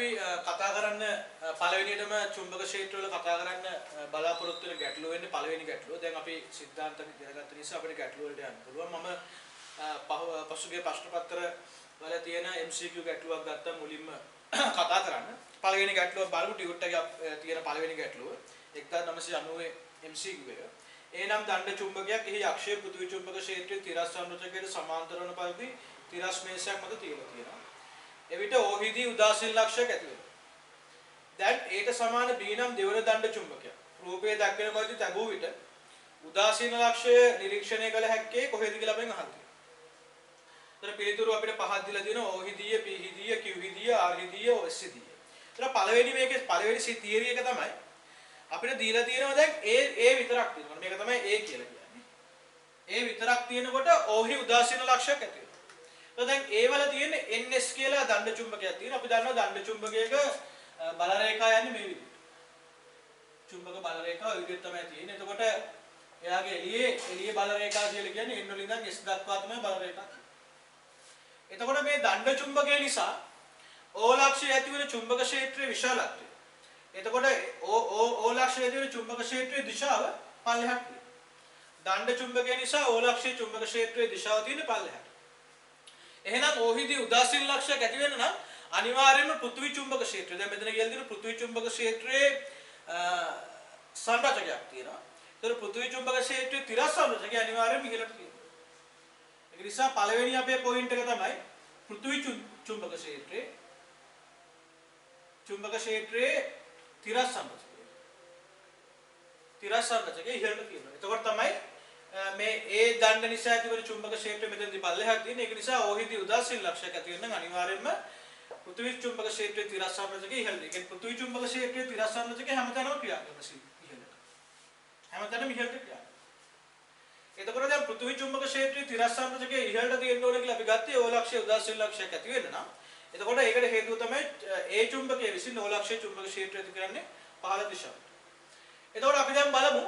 අපි කතා කරන්න පළවෙනියටම චුම්බක ක්ෂේත්‍ර වල කතා කරන්න බලාපොරොත්තු වෙන ගැටලුව වෙන්නේ පළවෙනි ගැටලුව. දැන් අපි සිද්ධාන්තක ඉගෙනගත්ත නිසා අපිට ගැටලුව වලට යන්න පුළුවන්. මම පසුගිය ප්‍රශ්න පත්‍ර වල තියෙන MCQ ගැටලුවක් ගත්තා මුලින්ම කතා කරන්න. පළවෙනි ගැටලුව බලමු ටියුට් එකේ තියෙන පළවෙනි ගැටලුව 1990 MCQ එක. එනම් දණ්ඩ චුම්බකයක් එහි අක්ෂය පෘථිවි චුම්බක ක්ෂේත්‍රයේ තිරස් සංරචකයට සමාන්තර වන පරිදි තිරස් මේසයක් මත තියලා තියෙනවා. එවිට ඕහිදී උදාසීන ලක්ෂයක් ඇති වෙනවා. දැන් ඒට සමාන B නම් දෙවන දණ්ඩ චුම්බකයක්. රූපයේ දක්වන පරිදි තැබූ විට උදාසීන ලක්ෂය නිරීක්ෂණය කළ හැක්කේ කොහෙද කියලා අපෙන් අහන්න තියෙනවා. ඒතර පිළිතුරු අපිට පහක් දීලා තියෙනවා ඕහිදීය, P හිදීය, Q හිදීය, R හිදීය, S හිදීය. ඒතර පළවෙනි මේකේ පළවෙනි තියරි එක තමයි අපිට දීලා තියෙනවා දැන් A විතරක් තියෙනවා. මේක තමයි A කියලා කියන්නේ. A විතරක් තියෙනකොට ඕහි උදාසීන ලක්ෂයක් ඇති වෙනවා. දැන් ඒ වල තියෙන NS කියලා දණ්ඩ චුම්බකයක් තියෙනවා. අපි දන්නවා දණ්ඩ චුම්බකයක බල රේඛා යන්නේ මේ විදිහට. චුම්බක බල රේඛාව ඒ විදිහට තමයි තියෙන්නේ. එතකොට එයාගේ එළියේ බල රේඛාව කියලා කියන්නේ N වලින් ඉඳන් S දක්වා තමයි බල රේඛාව. එතකොට මේ දණ්ඩ චුම්බකය නිසා O ලක්ෂයේ ඇති වෙන චුම්බක ක්ෂේත්‍රයේ විශාලත්වය. එතකොට O ලක්ෂයේ ඇති වෙන චුම්බක ක්ෂේත්‍රයේ දිශාව පල්ලෙහාට තියෙනවා. දණ්ඩ චුම්බකය නිසා O ලක්ෂයේ චුම්බක ක්ෂේත්‍රයේ දිශාව තියෙන පල්ලෙහාට. එහෙනම් ඕහිදී උදාසීන ලක්ෂයක් ඇති වෙන නම් අනිවාර්යයෙන්ම පෘථිවි චුම්බක ක්ෂේත්‍රය. දැන් මෙතන කියලා දෙන පෘථිවි චුම්බක ක්ෂේත්‍රයේ සංරචකයක් තියෙනවා. ඒතර පෘථිවි චුම්බක ක්ෂේත්‍රයේ තිරස් සංරචකය අනිවාර්යයෙන්ම ඉහළට තියෙනවා. ඒක නිසා පළවෙනි අපේ පොයින්ට් එක තමයි පෘථිවි චුම්බක ක්ෂේත්‍රයේ තිරස් සංරචකය. තිරස් සංරචකය ඉහළට තියෙනවා. එතකොට තමයි මේ ඒ දණ්ඩ නිසා ඇතිවන චුම්බක ක්ෂේත්‍රය මෙතනදී පල්ලෙහාට තියෙන. ඒක නිසා ඕහිදී උදාසීන ලක්ෂයක් ඇති වෙන නම් අනිවාර්යයෙන්ම පෘථිවි චුම්බක ක්ෂේත්‍රයේ තිරස් සංරචකය ඉහළට. ඒ කියන්නේ පෘථිවි චුම්බක ක්ෂේත්‍රයේ තිරස් සංරචකය හැමතැනම ක්‍රියාත්මක ඉහළට. හැමතැනම ඉහළට ක්‍රියාත්මක. එතකොට දැන් පෘථිවි චුම්බක ක්ෂේත්‍රයේ තිරස් සංරචකය ඉහළට තියෙන්න ඕන කියලා අපි ගත්තේ O ලක්ෂයේ උදාසීන ලක්ෂයක් ඇති වෙන්න නම්. එතකොට ඒකට හේතුව තමයි A චුම්බකයේ විසින් O ලක්ෂයේ චුම්බක ක්ෂේත්‍රය ඇති කරන්නේ පහළ දිශාවට. එතකොට අපි දැන් බලමු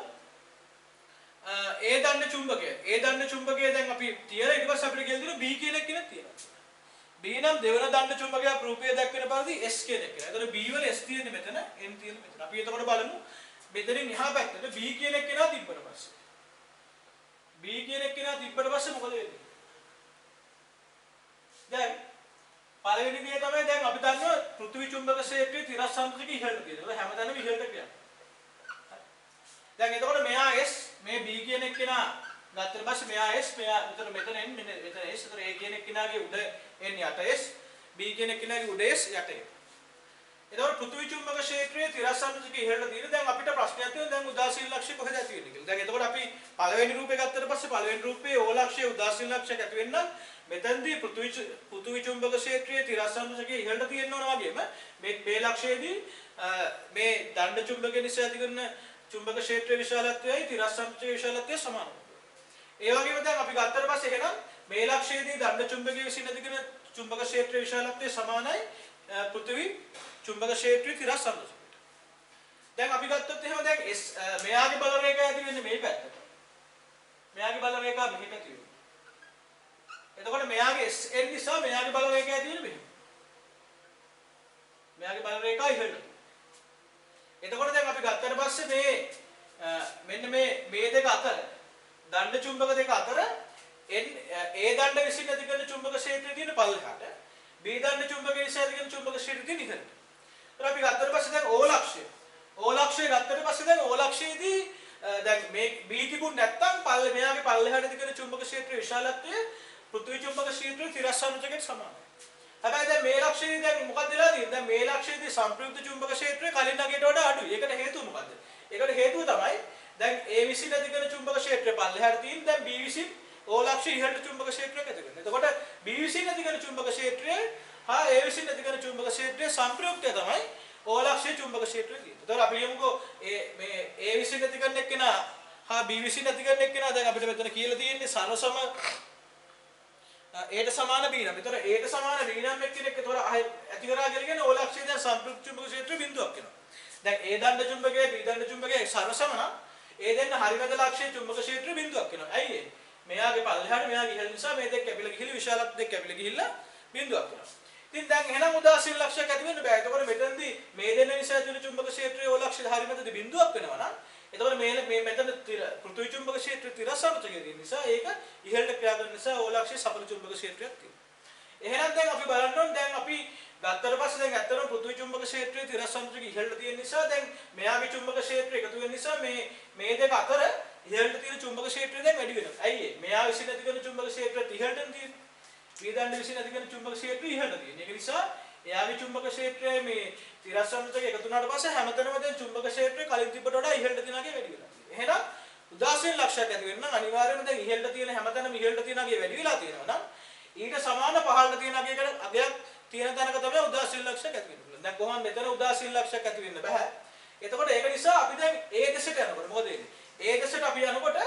ඒ දණ්ඩ චුම්බකය දැන් අපි තියලා ඊට පස්සේ අපිට කියලා දෙනවා B කියන එක කියලා තියෙනවා. B නම් දෙවන දණ්ඩ චුම්බකයක් රූපයේ දක්වන පරිදි S කියන එක කියලා. එතකොට B වල S තියෙන්නේ මෙතන, N තියෙන්නේ මෙතන. අපි එතකොට බලමු මෙතනින් එහා පැත්තට B කියන එක කෙනා තිබ්බට පස්සේ. B කියන එක කෙනා තිබ්බට පස්සේ මොකද වෙන්නේ? දැන් පළවෙනි දේ තමයි දැන් අපි දන්නවා පෘථිවි චුම්බක ක්ෂේත්‍රයේ තිරස් සංරචකය ඉහළට තියෙනවා. ඒක හැමතැනම ඉහළට කියන්නේ. දැන් එතකොට මෙයා S මේ B කියන එක කෙනා ගත්තට පස්සේ මෙයා S මෙයා උතර මෙතන N මෙතන S උතර A කියන එක කෙනාගේ උඩ N යට S B කියන එක කෙනාගේ උඩ S යට A. එතකොට පෘථිවි චුම්බක ක්ෂේත්‍රයේ තිරස් සංරචකය ඉහළට තියෙන දැන් අපිට ප්‍රශ්නයක් තියෙනවා දැන් උදාසීන ලක්ෂය කොහෙද ඇති වෙන්නේ කියලා. දැන් එතකොට අපි පළවෙනි රූපේ ගත්තට පස්සේ පළවෙනි රූපේ O ලක්ෂයේ උදාසීන ලක්ෂයක් ඇති වෙන්න මෙතනදී පෘථිවි චුම්බක ක්ෂේත්‍රයේ තිරස් සංරචකය ඉහළට තියෙන්න ඕන වගේම මේ ලක්ෂයේදී මේ දණ්ඩ චුම්බකය නිසා ඇති කරන චුම්බක ක්ෂේත්‍රයේ විශාලත්වයයි තිරස් සංරචකයේ විශාලත්වය සමානයි. ඒ වගේම දැන් අපි ගත්තට පස්සේ එහෙනම් මේ ලක්ෂයේදී දණ්ඩ චුම්බකයේ විසින් ඇති කරන චුම්බක ක්ෂේත්‍රයේ විශාලත්වය සමානයි පෘථිවි චුම්බක ක්ෂේත්‍රයේ තිරස් සංරචකයට. දැන් අපි ගත්තොත් එහෙම දැන් මෙයාගේ බල රේඛාව ඇති වෙන්නේ මේ පැත්තට. මෙයාගේ බල රේඛාව මෙහෙ පැති වෙනවා. එතකොට මෙයාගේ SN නිසා මෙයාගේ බල රේඛාව ඇති වෙන්නේ මෙහෙ. මෙයාගේ බල රේඛාව ඉහළට. එතකොට දැන් අපි ගත්තට පස්සේ මෙන්න මේ දෙක අතර දණ්ඩ චුම්බක දෙක අතර A දණ්ඩ විසින් ඇති කරන චුම්බක ක්ෂේත්‍රය තියෙන පල්ලෙහාට B දණ්ඩ චුම්බකයේ විසින් ඇති කරන චුම්බක ක්ෂේත්‍රය තියෙන ඉහළට. ඒත් අපි ගත්තට පස්සේ දැන් O ලක්ෂය ගත්තට පස්සේ දැන් O ලක්ෂයේදී දැන් මේ B තිබුණ නැත්තම් මෙයාගේ පල්ලෙහාට ඇති කරන චුම්බක ක්ෂේත්‍රයේ විශාලත්වය පෘථිවි චුම්බක ක්ෂේත්‍රයේ තිරස් සංරචකයට සමානයි. හැබැයි දැන් මේ ලක්ෂයේදී දැන් මොකක්ද වෙලා තියෙන්නේ? දැන් මේ ලක්ෂයේදී සංප්‍රයුක්ත චුම්බක ක්ෂේත්‍රය කලින් නගේට වඩා අඩුයි. ඒකට හේතුව මොකද්ද? ඒකට හේතුව තමයි දැන් A විසින් ඇති කරන චුම්බක ක්ෂේත්‍රය පල්ලෙහාට තියෙන දැන් B විසින් O ලක්ෂය ඉහළට චුම්බක ක්ෂේත්‍රයක් ඇති කරනවා. එතකොට B විසින් ඇති කරන චුම්බක ක්ෂේත්‍රය හා A විසින් ඇති කරන චුම්බක ක්ෂේත්‍රයේ සංප්‍රයුක්තය තමයි O ලක්ෂයේ චුම්බක ක්ෂේත්‍රය තියෙන්නේ. එතකොට අපි යමුකෝ මේ A විසින් ඇති කරන එක්කෙනා හා B විසින් ඇති කරන එක්කෙනා දැන් අපිට මෙතන කියලා තියෙන්නේ සරසම ඒට සමාන B නම්. ඒතර ඒට සමාන B නම් එක්කෙනෙක් ඒතර ඇති කරාගෙන කියන O ලක්ෂයේ දැන් සංප්‍රයුක්ත චුම්බක ක්ෂේත්‍රය බිඳුවක් වෙනවා. දැන් A දණ්ඩ චුම්බකයේ B දණ්ඩ චුම්බකයේ සරසම නම් ඒ දෙන්න හරිමැද ලක්ෂයේ චුම්බක ක්ෂේත්‍රය බිඳුවක් වෙනවා. ඇයි ඒ? මෙයාගේ පල්ලෙහාට මෙයාගේ ඉහළ නිසා මේ දෙක කැපිලා ගිහිලි විශාලත්ව දෙක කැපිලා ගිහිල්ලා බිඳුවක් වෙනවා. ඉතින් දැන් එහෙනම් උදාසීන ලක්ෂයක් ඇති වෙන්න බෑ. එතකොට මෙතනදී මේ දෙන්න නිසා ඇති වෙන චුම්බක ක්ෂේත්‍රයේ ඕ ලක්ෂ ධාරි මැදදී බිඳුවක් වෙනවා නම් එතකොට මේ මෙතන පෘථිවි චුම්බක ක්ෂේත්‍රය තිරසන්නට කියන නිසා ඒක ඉහළට ක්‍රියා කරන නිසා ඕ ලක්ෂයේ සඵල චුම්බක ක්ෂේත්‍රයක් තියෙනවා. එහෙනම් දැන් අපි බලන්න ඕනේ දැන් අපි ගත්තට පස්සේ දැන් ඇත්තටම පෘථිවි චුම්බක ක්ෂේත්‍රයේ තිරසන්නට ඉහළට තියෙන නිසා දැන් මෙයාගේ චුම්බක ක්ෂේත්‍රය එකතු වෙන නිසා මේ දෙක අතර ඉහළට තියෙන චුම්බක ක්ෂේත්‍රය දැන් වැඩි වෙනවා. ඇයි ඒ? මෙයා විසින් ඇති කරන චුම්බක ක්ෂේත්‍රය ඉහළටම තියෙන්නේ. වේදණ්ඩ විසින් ඇති කරන චුම්බක ක්ෂේත්‍රය ඉහළට තියෙන්නේ. ඒක නිසා එයාගේ චුම්බක ක්ෂේත්‍රය මේ තිරසන්නට එකතු වුණාට පස්සේ හැමතැනම දැන් චුම්බක ක්ෂේත්‍රය කලින් තිබ්බට වඩා ඉහළට තියෙනගේ වැඩි වෙනවා. එහෙනම් උදාසීන ලක්ෂයක් ඇති වෙන්න අනිවාර්යයෙන්ම දැන් ඉහළට තියෙන හැමතැනම ඉහළට තියෙනගේ වැඩි වෙලා තියෙනවා නම් ඊට සමාන පහළට තියෙන අගයක් තියෙන තැනක තමයි උදාසීන ලක්ෂයක් ඇති වෙන්නේ. දැන් කොහොමද මෙතන උදාසීන ලක්ෂයක් ඇති වෙන්න බෑ. එතකොට ඒක නිසා අපි දැන් ඒ දෙසට යනකොට මොකද වෙන්නේ? ඒ දෙසට අපි යනකොට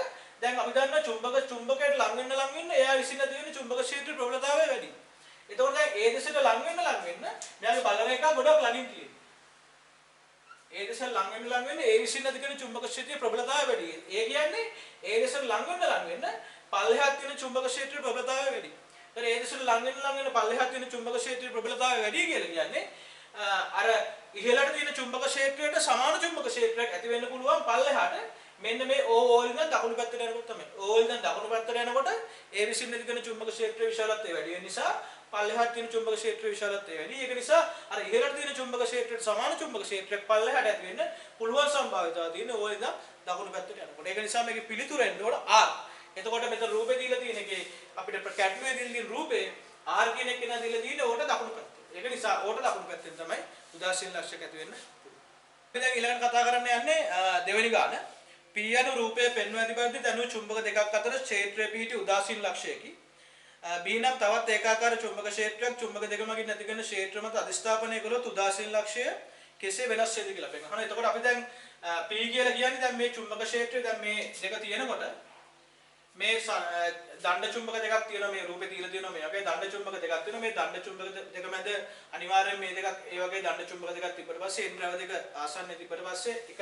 දැන් අපි දන්නවා චුම්බකයට ලං වෙන්න එයා විසින් ඇති වෙන චුම්බක ක්ෂේත්‍ර ප්‍රබලතාවය වැඩි. එතකොට දැන් ඒ දෙසට ලං වෙන්න මෙයාගේ බලන එක ගොඩක් ළඟින් තියෙනවා. ඒ දෙසට ලං වෙන්න ඒ විසින් ඇති කරන චුම්බක ක්ෂේත්‍රයේ ප්‍රබලතාවය වැඩි. ඒ කියන්නේ ඒ දෙසට ලං වෙන්න පල්ලෙහාට තියෙන චුම්බක ක්ෂේත්‍රයේ ප්‍රබලතාවය වැඩි. ඒතර ඒ දෙසට ලං වෙන්න පල්ලෙහාට තියෙන චුම්බක ක්ෂේත්‍රයේ ප්‍රබලතාවය වැඩි කියලා කියන්නේ අර ඉහළට තියෙන චුම්බක ක්ෂේත්‍රයට සමාන චුම්බක ක්ෂේත්‍රයක් ඇති වෙන්න පුළුවන් පල්ලෙහාට මෙන්න මේ ඕල් ඉඳන් දකුණු පැත්තට යනකොට තමයි. ඕල් ඉඳන් දකුණු පැත්තට යනකොට ඒ විසින් ඇති කරන චුම්බක ක්ෂේත්‍රයේ විශාලත්වය වැඩි වෙන නිසා පල්ලෙහාට තියෙන චුම්බක ක්ෂේත්‍රයේ විශාලත්වය වැඩි. ඒක නිසා අර ඉහළට තියෙන චුම්බක ක්ෂේත්‍රයට සමාන චුම්බක ක්ෂේත්‍රයක් පල්ලෙහාට ඇති වෙන්න පුළුවන් සම්භාවිතාවය තියෙන ඕල් ඉඳන් දකුණු පැත්තට යනකොට. ඒක නිසා මේකේ පිළිතුර එන්න ඕන R. එතකොට මෙතන රූපේ දීලා තියෙන එකේ අපිට කැටුවේ දීලා තියෙන රූපේ R කියන එක නා දීලා තියෙන්නේ ඕකට දකුණු පැත්තට. ඒක නිසා ඕකට දකුණු පැත්තෙන් තමයි උදාසීන ලක්ෂයක් ඇති වෙන්න. අපි දැන් ඊළඟට කතා කරන්න යන්නේ දෙවෙනි ගාන. P යන රූපයේ පෙන්වා ඇති පරිදි ධනු චුම්බක දෙකක් අතර ක්ෂේත්‍රයේ පිහිටි උදාසීන ලක්ෂයකි. B නම් තවත් ඒකාකාර චුම්බක ක්ෂේත්‍රයක් චුම්බක දෙක මගින් ඇති කරන ක්ෂේත්‍ර මත අධිෂ්ඨාපනය කළොත් උදාසීන ලක්ෂය කෙසේ වෙනස් වෙයිද කියලා අපි අහනවා. එතකොට අපි දැන් P කියලා කියන්නේ දැන් මේ චුම්බක ක්ෂේත්‍රය දැන් මේ දෙක තියෙනකොට මේ දණ්ඩ චුම්බක දෙකක් තියෙනවා මේ රූපේ තියලා තියෙනවා මේ වගේ දණ්ඩ චුම්බක දෙකක් තියෙනවා මේ දණ්ඩ චුම්බක දෙක මැද අනිවාර්යයෙන් මේ දෙකක් ඒ වගේ දණ්ඩ චුම්බක දෙකක් තිබ්බට පස්සේ ඉන්ද්‍රව දෙක ආසන්නයේ තිබ්බට පස්සේ එක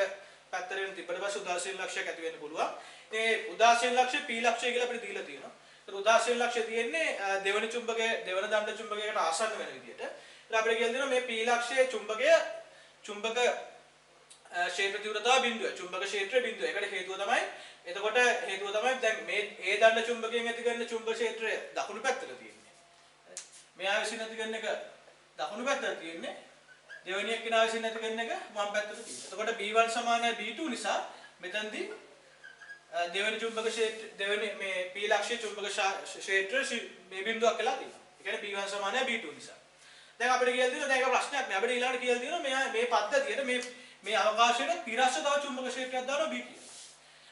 පැත්තට වෙන තිබ්බට පස්සේ උදාසීන ලක්ෂයක් ඇති වෙන්න පුළුවන්. මේ උදාසීන ලක්ෂය P ලක්ෂය කියලා අපිට දීලා තියෙනවා. ඒක උදාසීන ලක්ෂය තියෙන්නේ දෙවන චුම්බකයේ දෙවන දණ්ඩ චුම්බකයකට ආසන්න වෙන විදිහට. ඒක අපිට කියලා දෙනවා මේ P ලක්ෂයේ චුම්බක ක්ෂේත්‍ර තීව්‍රතාව බිඳුව. චුම්බක ක්ෂේත්‍ර බිඳුව. ඒකට හේතුව තමයි දැන් මේ ඒ දණ්ඩ චුම්බකයෙන් ඇති කරන චුම්බක ක්ෂේත්‍රය දකුණු පැත්තට තියෙන්නේ. මෙයා විසින් ඇති කරන එක දකුණු පැත්තට තියෙන්නේ. දෙවෙනි එක්කෙනා විසින් ඇති කරන එක වම් පැත්තට තියෙන්නේ. එතකොට B1 සමානයි B2 නිසා මෙතනදී දෙවෙනි චුම්බක ක්ෂේත්‍ර දෙවෙනි මේ P ලක්ෂයේ චුම්බක ක්ෂේත්‍ර මේ බිඳුවක් කියලා තියෙනවා. ඒ කියන්නේ B1 සමානයි B2 නිසා. දැන් අපිට කියලා දෙනවා දැන් ඒක ප්‍රශ්නයක් නෑ. අපිට ඊළඟට කියලා දෙනවා මේ පද්ධතියට මේ අවකාශයට තිරස්ස තව චුම්බක ක්ෂේත්‍රයක් දානවා B කියලා.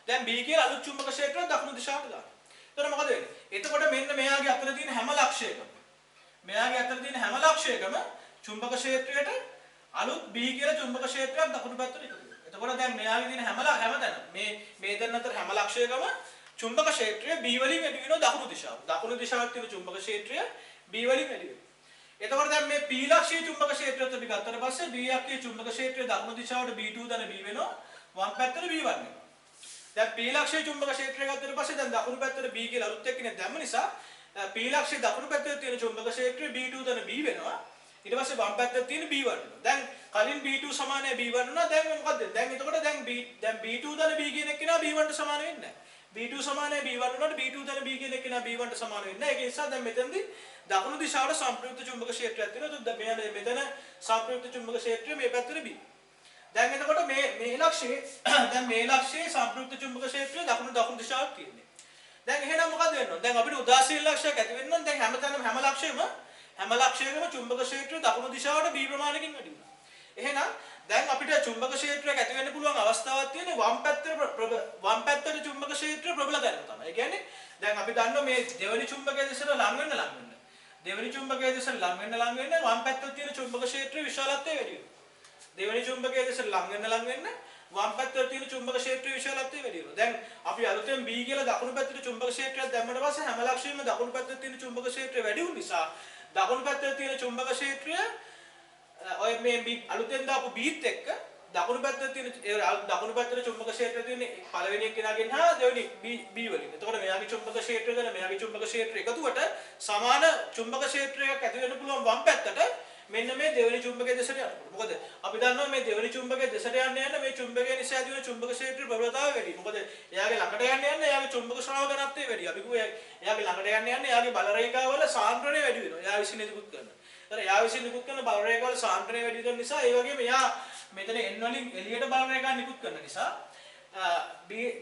දැන් B කියලා අලුත් චුම්බක ක්ෂේත්‍රයක් දකුණු දිශාවට දානවා. එතකොට මොකද වෙන්නේ? එතකොට මෙන්න මෙයාගේ අතර තියෙන හැම ලක්ෂයකම චුම්බක ක්ෂේත්‍රයට අලුත් B කියලා චුම්බක ක්ෂේත්‍රයක් දකුණු පැත්තට එකතු වෙනවා. එතකොට දැන් මෙයාගේ තියෙන හැමතැන මේ දෙන්න අතර හැම ලක්ෂයකම චුම්බක ක්ෂේත්‍රය B වලින් වැඩි වෙනවා දකුණු දිශාව. දකුණු දිශාවට තියෙන චුම්බක ක්ෂේත්‍රය B වලින් වැඩි වෙනවා. එතකොට දැන් මේ P ලක්ෂයේ චුම්බක ක්ෂේත්‍රයත් අපි ගත්තට පස්සේ B ලක්ෂයේ චුම්බක ක්ෂේත්‍රය දකුණු දිශාවට B2 දන B වෙනවා වම් පැත්තට B1 වෙනවා. දැන් P ලක්ෂයේ චුම්බක ක්ෂේත්‍රය ගත්තට පස්සේ දැන් දකුණු පැත්තට B කියලා අලුත් එක්කෙනෙක් දැම්ම නිසා P ලක්ෂයේ දකුණු පැත්තේ තියෙන චුම්බක ක්ෂේත්‍රය B2 දන B වෙනවා. ඊට පස්සේ වම් පැත්තේ තියෙන B1 වෙනවා. දැන් කලින් B2 සමානයි B1 වුණා. දැන් මොකද්ද? දැන් එතකොට දැන් B2 දන B කියන එක්කෙනා B1ට සමාන වෙන්නේ නැහැ. B2 සමානයි B1 වුණාට B2 දන B කියන එක්කෙනා B1ට සමාන වෙන්නේ නැහැ. ඒක නිසා දැන් මෙතනදී දකුණු දිශාවට සංප්‍රයුක්ත චුම්බක ක්ෂේත්‍රයක් තියෙනවා. එතකොට මෙතන සංප්‍රයුක්ත චුම්බක ක්ෂේත්‍රය මේ පැත්තට B. දැන් එතකොට මේ ලක්ෂයේ සංප්‍රයුක්ත චුම්බක ක්ෂේත්‍රය දකුණු දිශාවට තියෙන්නේ. දැන් එහෙනම් මොකද වෙන්නේ? දැන් අපිට උදාසීන ලක්ෂයක් ඇති වෙන්න නම් දැන් හැම ලක්ෂයකම චුම්බක ක්ෂේත්‍රය දකුණු දිශාවට B ප්‍රමාණයකින් වැඩි වෙනවා. එහෙනම් දැන් අපිට චුම්බක ක්ෂේත්‍රයක් ඇති වෙන්න පුළුවන් අවස්ථාවක් තියෙන්නේ වම් පැත්තේ චුම්බක ක්ෂේත්‍රය ප්‍රබල තැනක තමයි. ඒ කියන්නේ දැන් අපි දන්නවා මේ දෙවෙනි චුම්බකයේ දෙසට ලං වෙන්න. දෙවෙනි චුම්බකයේ දෙසට ලං වෙන්න වම් පැත්තේ තියෙන චුම්බක ක්ෂේත්‍රයේ විශාලත්වය වැඩි වෙනවා. දෙවෙනි චුම්බකයේ දෙසට ලං වෙන්න වම් පැත්තේ තියෙන චුම්බක ක්ෂේත්‍රයේ විශාලත්වය වැඩි වෙනවා. දැන් අපි අලුතෙන් B කියලා දකුණු පැත්තේ චුම්බක ක්ෂේත්‍රයක් දැම්මට පස්සේ හැම ලක්ෂයෙම දකුණු පැත්තේ තියෙන චුම්බක ක්ෂේත්‍රය වැඩි වුන නිසා දකුණු පැත්තේ තියෙන චුම්බක ක්ෂේත්‍රය ඔය මේ අලුතෙන් දාපු Bත් එක්ක දකුණු පැත්තේ තියෙන දකුණු පැත්තේ චුම්බක ක්ෂේත්‍රය තියෙන පළවෙනි එක්කෙනාගෙන් හා දෙවෙනි B වලින්. එතකොට මෙයාගේ චුම්බක ක්ෂේත්‍රය ගැන මෙයාගේ චුම්බක ක්ෂේත්‍රය එකතුවට සමාන චුම්බක ක්ෂේත්‍රයක් ඇති වෙන්න පුළුවන් වම් පැත්තට මෙන්න මේ දෙවෙනි චුම්බකයේ දෙසට යනකොට. මොකද අපි දන්නවා මේ දෙවෙනි චුම්බකයේ දෙසට යන්න මේ චුම්බකයේ නිසා ඇති වෙන චුම්බක ක්ෂේත්‍රයේ ප්‍රබලතාවය වැඩි. මොකද එයාගේ ළඟට යන්න එයාගේ චුම්බක ශ්‍රාව ඝනත්වය වැඩි. අපි කිව්වා එයාගේ ළඟට යන්න එයාගේ බල රේඛාවල සාන්ද්‍රණය වැඩි වෙනවා. එයා විසින් නිකුත් කරනවා. එයා විසින් නිකුත් කරන බල රේඛාවල සාන්ද්‍රණය වැඩි වෙන නිසා ඒ වගේම එයා මෙතන n වලින් එළියට බල රේඛා නිකුත් කරන නිසා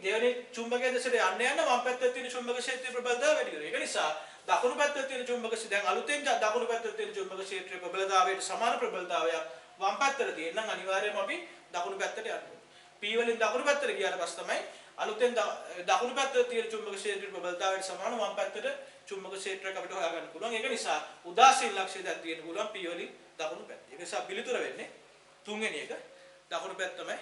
දෙවෙනි චුම්බකයේ දෙසට යන්න වම් පැත්තේ තියෙන චුම්බක ක්ෂේත්‍රයේ ප්‍රබලතාවය වැඩි වෙනවා. ඒක නිසා දකුණු පැත්තේ තියෙන චුම්බක දැන් අලුතෙන් දකුණු පැත්තේ තියෙන චුම්බක ක්ෂේත්‍රයේ ප්‍රබලතාවයට සමාන ප්‍රබලතාවයක් වම් පැත්තට තියෙන නම් අනිවාර්යයෙන්ම අපි දකුණු පැත්තට යන්න ඕනේ. P වලින් දකුණු පැත්තට ගියාට පස්සේ තමයි අලුතෙන් දකුණු පැත්තේ තියෙන චුම්බක ක්ෂේත්‍රයේ ප්‍රබලතාවයට සමාන වම් පැත්තට චුම්බක ක්ෂේත්‍රයක් අපිට හොයාගන්න පුළුවන්. ඒක නිසා උදාසීන ලක්ෂය දැන් තියෙන්න පුළුවන් P වලින් දකුණු පැත්තේ. ඒක නිසා පිළිතුර වෙන්නේ තුන්වෙනි එක දකුණු පැත්ත තමයි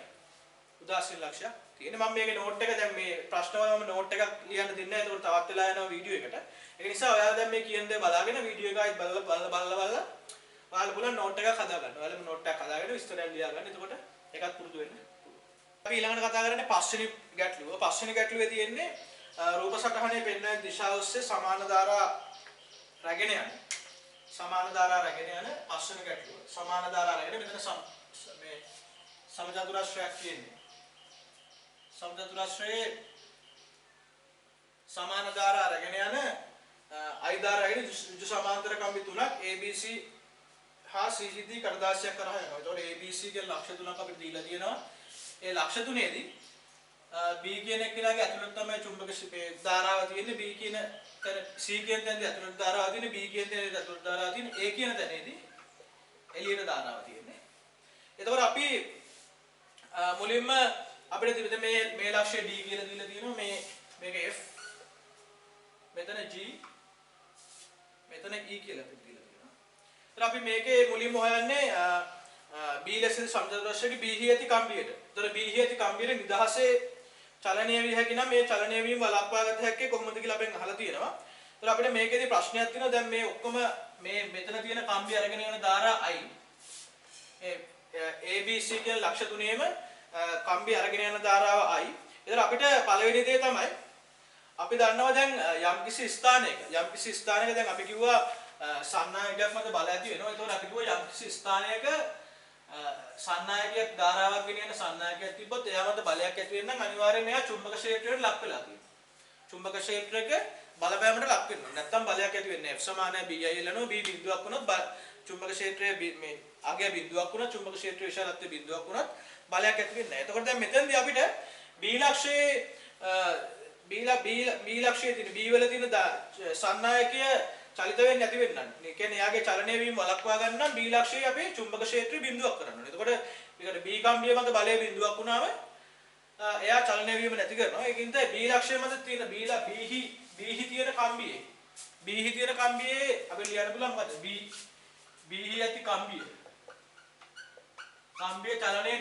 උදාසීන ලක්ෂය තියෙන්නේ. මම මේකේ නෝට් එක දැන් මේ ප්‍රශ්න වල මම නෝට් එකක් ලියන්න දෙන්නේ නැහැ. ඒකට තවත් වෙලා යනවා වීඩියෝ එකට. ඒක නිසා ඔයාලා දැන් මේ කියන දේ බලාගෙන වීඩියෝ එක ආයෙත් බලලා ඔයාලා පුළුවන් නෝට් එකක් හදාගන්න. ඔයාලා නෝට් එකක් හදාගෙන විස්තරයක් ලියා ගන්න. එතකොට ඒකත් පුරුදු වෙන්න පුළුවන්. අපි ඊළඟට කතා කරන්නේ පස්වෙනි ගැටලුව. පස්වෙනි ගැටලුවේ තියෙන්නේ රූප සටහනේ පෙන්වන දිශාව ඔස්සේ සමාන ධාරා රැගෙන යන. සමාන ධාරා රැගෙන යන පස්වෙනි ගැටලුව. සමාන ධාරා රැගෙන මෙතන මේ සමචතුරාශ්‍රයක් කියන්නේ. සමචතුරාශ්‍රයේ සමාන ධාරා රැගෙන යන I ධාරාවේ ඍජු සමාන්තර කම්බි තුනක් ABC හා CCD කඩදාසියක් කරා යනවා. ඒතකොට ABC කියන ලක්ෂ තුනක් අපිට දීලා තියෙනවා. ඒ ලක්ෂ තුනේදී B කියන එක්කෙනාගේ ඇතුළත තමයි චුම්බක ධාරාව තියෙන්නේ. B කියන C කියන තැනදී ඇතුළත ධාරාව තියෙන්නේ. B කියන තැනදී ඇතුළත ධාරාව තියෙන්නේ. A කියන තැනේදී එළියට ධාරාව තියෙන්නේ. එතකොට අපි මුලින්ම අපිට තිබෙන මේ ලක්ෂය D කියලා දීලා තියෙනවා. මේක F මෙතන G මෙතන E කියලා අපිට දීලා තියෙනවා. ඒතර අපි මේකේ මුලින්ම හොයන්නේ B ලෙසින් සමචතුරාශ්‍රයේ B හි ඇති කම්බියට. ඒතර B හි ඇති කම්බියේ නිදහසේ චලනය විය හැකි නම් මේ චලනය වීම වළක්වා ගත හැක්කේ කොහොමද කියලා අපෙන් අහලා තියෙනවා. ඒතර අපිට මේකේදී ප්‍රශ්නයක් තියෙනවා. දැන් මේ ඔක්කොම මේ මෙතන තියෙන කම්බිය අරගෙන යන ධාරා I ABC කියන ලක්ෂ තුනේම කම්බිය අරගෙන යන ධාරාව I. ඒතර අපිට පළවෙනි දේ තමයි අපි දන්නවා දැන් යම්කිසි ස්ථානයක දැන් අපි කිව්වා සන්නායකයක් මත බල ඇති වෙනවා. ඒතකොට අපි කිව්වා යම්කිසි ස්ථානයක සන්නායකයක් ධාරාවක් ගෙනියන සන්නායකයක් තිබ්බොත් එයා මත බලයක් ඇති වෙන නම් අනිවාර්යයෙන්ම එයා චුම්බක ක්ෂේත්‍රයට ලක් වෙලා තියෙනවා. චුම්බක ක්ෂේත්‍රයක බලපෑමට ලක් වෙනවා. නැත්තම් බලයක් ඇති වෙන්නේ නැහැ. F සමානයි BI එළනවා. B බිඳුවක් වුණොත් චුම්බක ක්ෂේත්‍රයේ මේ අගය බිඳුවක් වුණා. චුම්බක ක්ෂේත්‍රයේ විශාලත්වය බිඳුවක් වුණත් බලයක් ඇති වෙන්නේ නැහැ. එතකොට දැන් මෙතනදී අපිට B ලක්ෂයේ B ලක්ෂයේ තියෙන B වල තියෙන සන්නායකය චලිත වෙන්නේ නැති වෙන්න. ඒ කියන්නේ යාගේ චලනය වීම වළක්වා ගන්න නම් B ලක්ෂයේ අපි චුම්බක ක්ෂේත්‍රය බිඳුවක් කරන්න ඕනේ. එතකොට මේකට B කම්බිය මත බලය බිඳුවක් වුණාම එයා චලනය වීම නැති කරනවා. ඒකින්ද B ලක්ෂයේ මත තියෙන B හි තියෙන කම්බියේ අපි ලියන්න පුළුවන් මොකද? B හි ඇති කම්බිය චලනය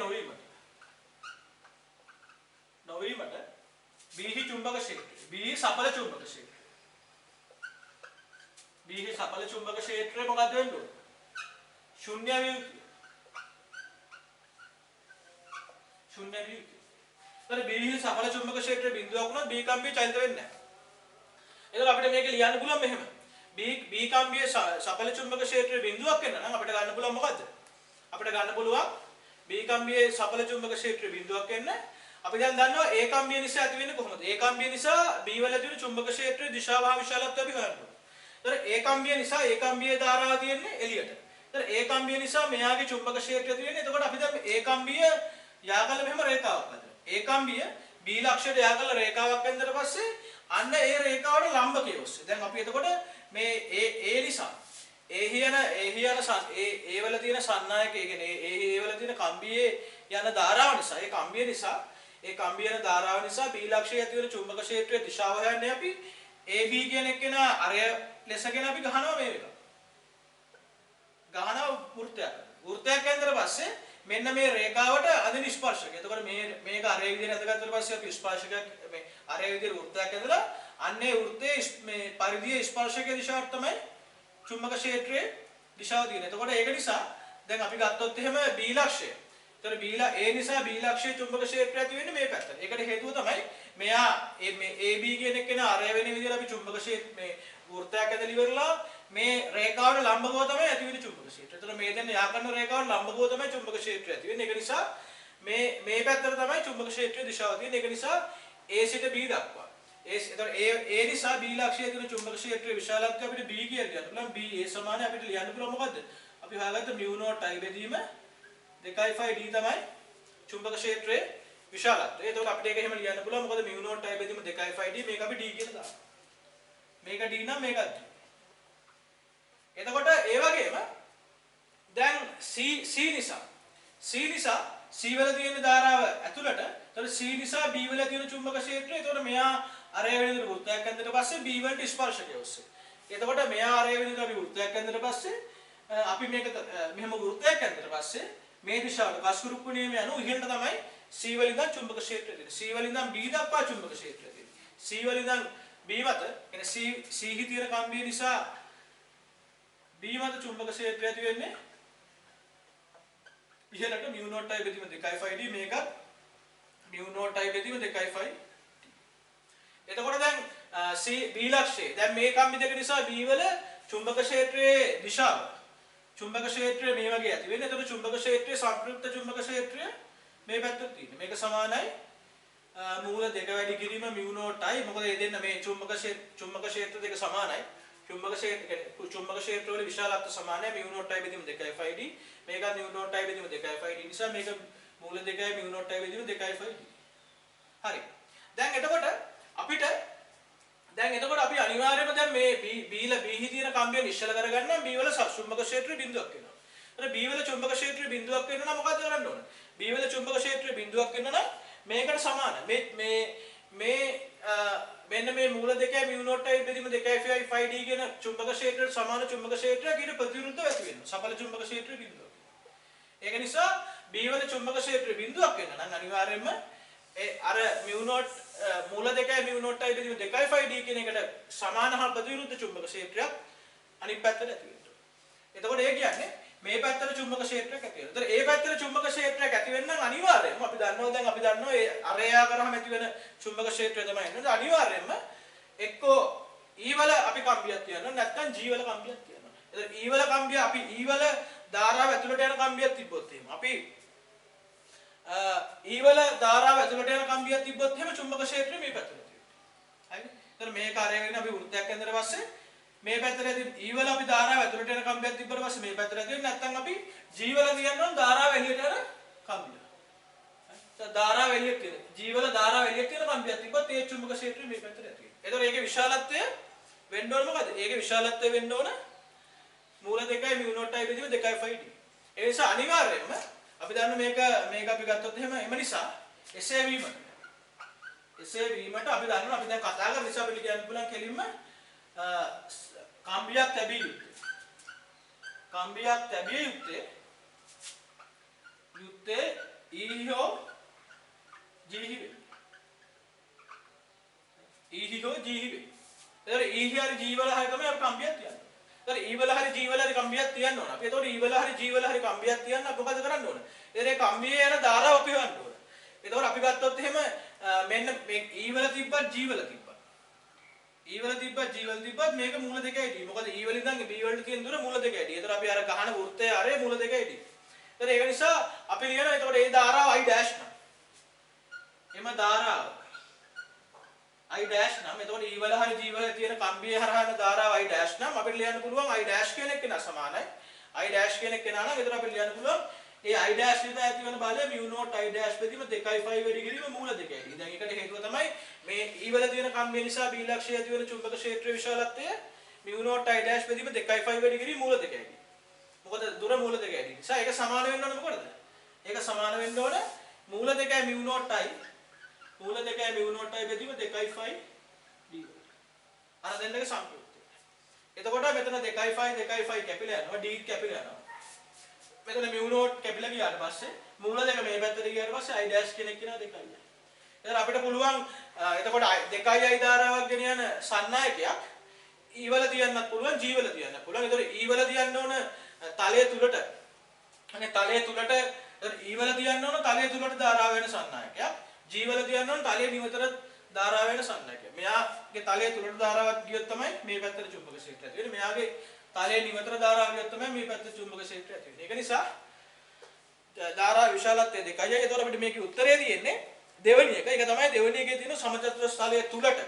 නොවීමට B හි චුම්බක ක්ෂේත්‍රය B හි සඵල චුම්බක ක්ෂේත්‍රය B හි සඵල චුම්බක ක්ෂේත්‍රය මොකක්ද වෙන්නේ? ශුන්‍ය විය යුතුයි. ඒතර B හි සඵල චුම්බක ක්ෂේත්‍රය බිඳුවක් වුණොත් B කම්බිය චලිත වෙන්නේ නැහැ. ඒතර අපිට මේක ලියන්න පුළුවන් මෙහෙම. B කම්බිය සඵල චුම්බක ක්ෂේත්‍රය බිඳුවක් වෙන්න නම් අපිට ගන්න පුළුවන් මොකද්ද? අපිට ගන්න පුළුවන් B කම්බියේ සඵල චුම්බක ක්ෂේත්‍රය බිඳුවක් වෙන්න අපි දැන් දන්නවා A කම්බිය නිසා ඇති වෙන්නේ කොහොමද? A කම්බිය නිසා B වල තියෙන චුම්බක ක්ෂේත්‍රයේ දිශාව හා විශාලත්වය අපි හොයන්න ඕනේ. ඒතර A කම්බිය නිසා A කම්බියේ ධාරාව තියෙන්නේ එළියට. ඒතර A කම්බිය නිසා මෙයාගේ චුම්බක ක්ෂේත්‍රය තියෙන්නේ. එතකොට අපි දැන් A කම්බිය යාගල මෙහෙම රේඛාවක් හදනවා. A කම්බිය B ලක්ෂයට යාගල රේඛාවක් ඇඳලා පස්සේ අන්න ඒ රේඛාවට ලම්බකයේ ඔස්සේ. දැන් අපි එතකොට මේ A නිසා A වල තියෙන සන්නායකය කියන්නේ A වල තියෙන කම්බියේ යන ධාරාව නිසා ඒ කම්බිය යන ධාරාව නිසා B ලක්ෂයේ ඇති වෙන චුම්බක ක්ෂේත්‍රයේ දිශාව හොයන්නේ අපි AB කියන එක්කෙනා අරය ලෙසගෙන අපි ගහනවා මේ එක. ගහනවා වෘත්තයක්. වෘත්තයක් ඇඳලා පස්සේ මෙන්න මේ රේඛාවට අදින ස්පර්ශක. එතකොට මේක අරය විදිහට ඇඳගත්තට පස්සේ අපි ස්පර්ශකයක් මේ අරය විදිහට වෘත්තයක් ඇඳලා අන්නේ වෘත්තයේ මේ පරිධියේ ස්පර්ශකයේ දිශාවට තමයි චුම්බක ක්ෂේත්‍රයේ දිශාව තියෙන්නේ. එතකොට ඒක නිසා දැන් අපි ගත්තොත් එහෙම B ලක්ෂය. ඒතර A නිසා B අක්ෂයේ චුම්බක ක්ෂේත්‍රය ඇති වෙන්නේ මේ පැත්තට. ඒකට හේතුව තමයි මෙයා මේ AB කියන එකේන අරය වෙන විදිහට අපි චුම්බක ක්ෂේත්‍ර මේ වෘත්තයක් ඇදලා ඉවරලා මේ රේඛාවට ලම්බකව තමයි ඇති වෙන්නේ චුම්බක ක්ෂේත්‍රය. ඒතර මේ දෙන්න යා කරන රේඛාවට ලම්බකව තමයි චුම්බක ක්ෂේත්‍රය ඇති වෙන්නේ. ඒක නිසා මේ පැත්තට තමයි චුම්බක ක්ෂේත්‍රයේ දිශාව තියෙන්නේ. ඒක නිසා A සිට B දක්වා. ඒතර A නිසා B අක්ෂයේ තියෙන චුම්බක ක්ෂේත්‍රයේ විශාලත්වය අපිට B කියලා කියන්න පුළුවන්. B A සමානයි අපිට ලියන්න පුළුවන් මොකද්ද? අපි හොයාගත්ත μ0 I බෙදීම 2π d තමයි චුම්බක ක්ෂේත්‍රයේ විශාලත්වය. ඒතකොට අපිට ඒක එහෙම ලියන්න පුළුවන්. මොකද μ0 I බෙදීම 2π d මේක අපි d කියලා දානවා. මේක d නම් මේකත් d. එතකොට ඒ වගේම දැන් C නිසා C වල තියෙන ධාරාව ඇතුළට. එතකොට C නිසා B වල තියෙන චුම්බක ක්ෂේත්‍රය. එතකොට මෙයා අරය වෙන විදිහට වෘත්තයක් ඇඳලා පස්සේ B වලට ස්පර්ශකය ඔස්සේ. එතකොට මෙයා අරය වෙන විදිහට අපි වෘත්තයක් ඇඳලා පස්සේ අපි මේක මෙහෙම වෘත්තයක් ඇඳලා පස්සේ මේ දිශාවට කස්කුරුප්පු නියම යන ඉහෙලට තමයි C වලින් ඉඳන් චුම්බක ක්ෂේත්‍රය දෙන්නේ. C වලින් ඉඳන් B දක්වා චුම්බක ක්ෂේත්‍රය දෙන්නේ. C වලින් ඉඳන් B මත කියන්නේ C හි තියෙන කම්බිය නිසා B මත චුම්බක ක්ෂේත්‍රය ඇති වෙන්නේ ඉහෙලට μ0 I බෙදීම 2π d මේකත් μ0 I බෙදීම 2π d. එතකොට දැන් B ලක්ෂයේ දැන් මේ කම්බි දෙක නිසා B වල චුම්බක ක්ෂේත්‍රයේ දිශාව චුම්බක ක්ෂේත්‍රය මේ වගේ ඇති වෙන්නේ. එතකොට චුම්බක ක්ෂේත්‍රයේ සංප්‍රයුක්ත චුම්බක ක්ෂේත්‍රය මේ පැත්තට තියෙනවා. මේක සමානයි මූල දෙක වැඩි කිරීම μ0 I. මොකද මේ දෙන්න මේ චුම්බක ක්ෂේත්‍ර දෙක සමානයි. චුම්බක ක්ෂේත්‍ර වල විශාලත්වය සමානයි μ0 I බෙදීම 2π d. මේකත් μ0 I බෙදීම 2π d නිසා මේක මූල දෙකයි μ0 I බෙදීම 2π d. හරි. දැන් එතකොට අපි අනිවාර්යයෙන්ම දැන් මේ B හි තියෙන කම්බිය නිශ්චල කරගන්න B වල චුම්බක ක්ෂේත්‍රයේ බිඳුවක් වෙනවා. එතන B වල චුම්බක ක්ෂේත්‍රයේ බිඳුවක් වෙන්න නම් මොකද කරන්න ඕන? B වල චුම්බක ක්ෂේත්‍රයේ බිඳුවක් වෙන්න නම් මේකට සමාන. මෙන්න මේ මූල දෙකයි μ0 I බෙදීම 2π d කියන චුම්බක ක්ෂේත්‍රයට සමාන චුම්බක ක්ෂේත්‍රයක් ඊට ප්‍රතිවිරුද්ධව ඇති වෙනවා. සඵල චුම්බක ක්ෂේත්‍රයේ බිඳුවක්. ඒක නිසා B වල චුම්බක ක්ෂේත්‍රයේ බිඳුවක් වෙන්න නම් අනිවාර්යයෙන්ම අර μ0 මූල දෙකයි μ0 I බෙදීම 2π d කියන එකට සමාන හා ප්‍රතිවිරුද්ධ චුම්බක ක්ෂේත්‍රයක් අනිත් පැත්තට ඇති වෙනවා. එතකොට ඒ කියන්නේ මේ පැත්තට චුම්බක ක්ෂේත්‍රයක් ඇති වෙනවා. ඒතර ඒ පැත්තට චුම්බක ක්ෂේත්‍රයක් ඇති වෙන්න නම් අනිවාර්යයෙන්ම අපි දන්නවා ඒ අරයා කරාම ඇති වෙන චුම්බක ක්ෂේත්‍රය තමයි එන්නේ. අනිවාර්යයෙන්ම එක්කෝ E වල අපි කම්බියක් තියනවා නැත්නම් G වල කම්බියක් තියනවා. එතන E වල කම්බිය අපි E වල ධාරාව ඇතුළට යන කම්බියක් තිබ්බොත් එහෙම අපි E වල ධාරාව ඇතුළට යන කම්බියක් තිබ්බොත් එහෙම චුම්බක ක්ෂේත්‍රය මේ පැත්තට තියෙනවා. හරිද? එතන මේක අරගෙන අපි වෘත්තයක් ඇඳලා පස්සේ මේ පැත්තට ඇදින් E වල අපි ධාරාව ඇතුළට යන කම්බියක් තිබ්බට පස්සේ මේ පැත්තට ඇදින් නැත්නම් අපි G වල තියනවා ධාරාව එළියට යන කම්බිය. හරි. ධාරාව එළියට තියෙන G වල ධාරාව එළියට තියෙන කම්බියක් තිබ්බොත් ඒ චුම්බක ක්ෂේත්‍රය මේ පැත්තට ඇති වෙනවා. එතකොට ඒකේ විශාලත්වය වෙන්න ඕන මොකද? ඒකේ විශාලත්වය වෙන්න ඕන මූල දෙකයි μ0 I බෙදීම 2π d. ඒ නිසා අනිවාර්යයෙන්ම අපි දන්න මේක අපි ගත්තොත් එහෙම එම නිසා එසේ වීමට අපි දන්නවා අපි දැන් කතා කරන නිසා අපිට කියන්න පුළුවන් කෙලින්ම කම්බියක් තැබිය යුත්තේ E හෝ G හි වේ. එතකොට E හරි G වල හරි තමයි අපි කම්බියක් තියන්නේ. එතකොට E වල හරි G වල හරි කම්බියක් තියන්න ඕන. අපි එතකොට E වල හරි G වල හරි කම්බියක් තියන්න අපි මොකද කරන්න ඕන? ඒ කම්බියේ යන ධාරාව අපි හොයන්න ඕන. එතකොට අපි ගත්තොත් එහෙම මෙන්න මේ E වල තිබ්බත් G වල තිබ්බත්. E වල තිබ්බත් G වල තිබ්බත් මේක මූල 2යි D. මොකද E වල ඉඳන් B වලට තියෙන දුර මූල 2යි D. එතකොට අපි අර ගහන වෘත්තයේ ආරේ මූල 2යි D. එතකොට ඒක නිසා අපි ලියනවා එතකොට ඒ ධාරාව I dash නම්. එම ධාරාව I dash නම් එතකොට E වල හරි G වල තියෙන කම්බියේ හරහා යන ධාරාව I dash නම් අපිට ලියන්න පුළුවන් I dash කියන එක නා සමානයි. I dash කියන එක නා නම් එතකොට අපිට ලියන්න පුළුවන් ඒ I dash විතර ඇති වෙන බලය μ0 I dash බෙදීම 2π වැඩි කිරීම මූල 2යි. දැන් ඒකට හේතුව තමයි මේ E වල තියෙන කම්බිය නිසා B ලක්ෂයේ ඇති වෙන චුම්බක ක්ෂේත්‍රයේ විශාලත්වය μ0 I dash බෙදීම 2π වැඩි කිරීම මූල 2යි. මොකද දුර මූල 2යි. නිසා ඒක සමාන වෙන්න ඕනේ මොකටද? ඒක සමාන වෙන්න ඕනේ මූල 2යි μ0 I බෙදීම 2π d. අර දෙන්නක සංකේතය. එතකොට මෙතන 2π කැපිලා යනවා d කැපිලා යනවා. මෙතන μ0 කැපිලා ගියාට පස්සේ මූල දෙක මේ පැත්තට ගියාට පස්සේ I dash කෙනෙක් කියනවා 2යි. එතන අපිට පුළුවන් එතකොට 2යි ධාරාවක් ගෙන යන සන්නායකයක් E වල තියන්නත් පුළුවන් G වල තියන්නත් පුළුවන්. එතකොට E වල තියන්න ඕන තලය තුලට අනේ තලයේ තුලට E වල තියන්න ඕන තලයේ තුලට ධාරාව වෙන සන්නායකයක්. G වල තියන්න ඕන තලයේ නිවතර ධාරාව වෙන සන්නායකයක්. මෙයාගේ තලයේ තුලට ධාරාවක් ගියොත් තමයි මේ පැත්තට චුම්බක ක්ෂේත්‍රය ඇති වෙන්නේ. මෙයාගේ තලයේ නිවතර ධාරාව ගියොත් තමයි මේ පැත්තට චුම්බක ක්ෂේත්‍රය ඇති වෙන්නේ. ඒක නිසා ධාරා විශාලත්වය 2යි. ඒතකොට අපිට මේකේ උත්තරේ තියෙන්නේ දෙවෙනි එක. ඒක තමයි දෙවෙනි එකේ තියෙන සමචතුරස් තලයේ තුලට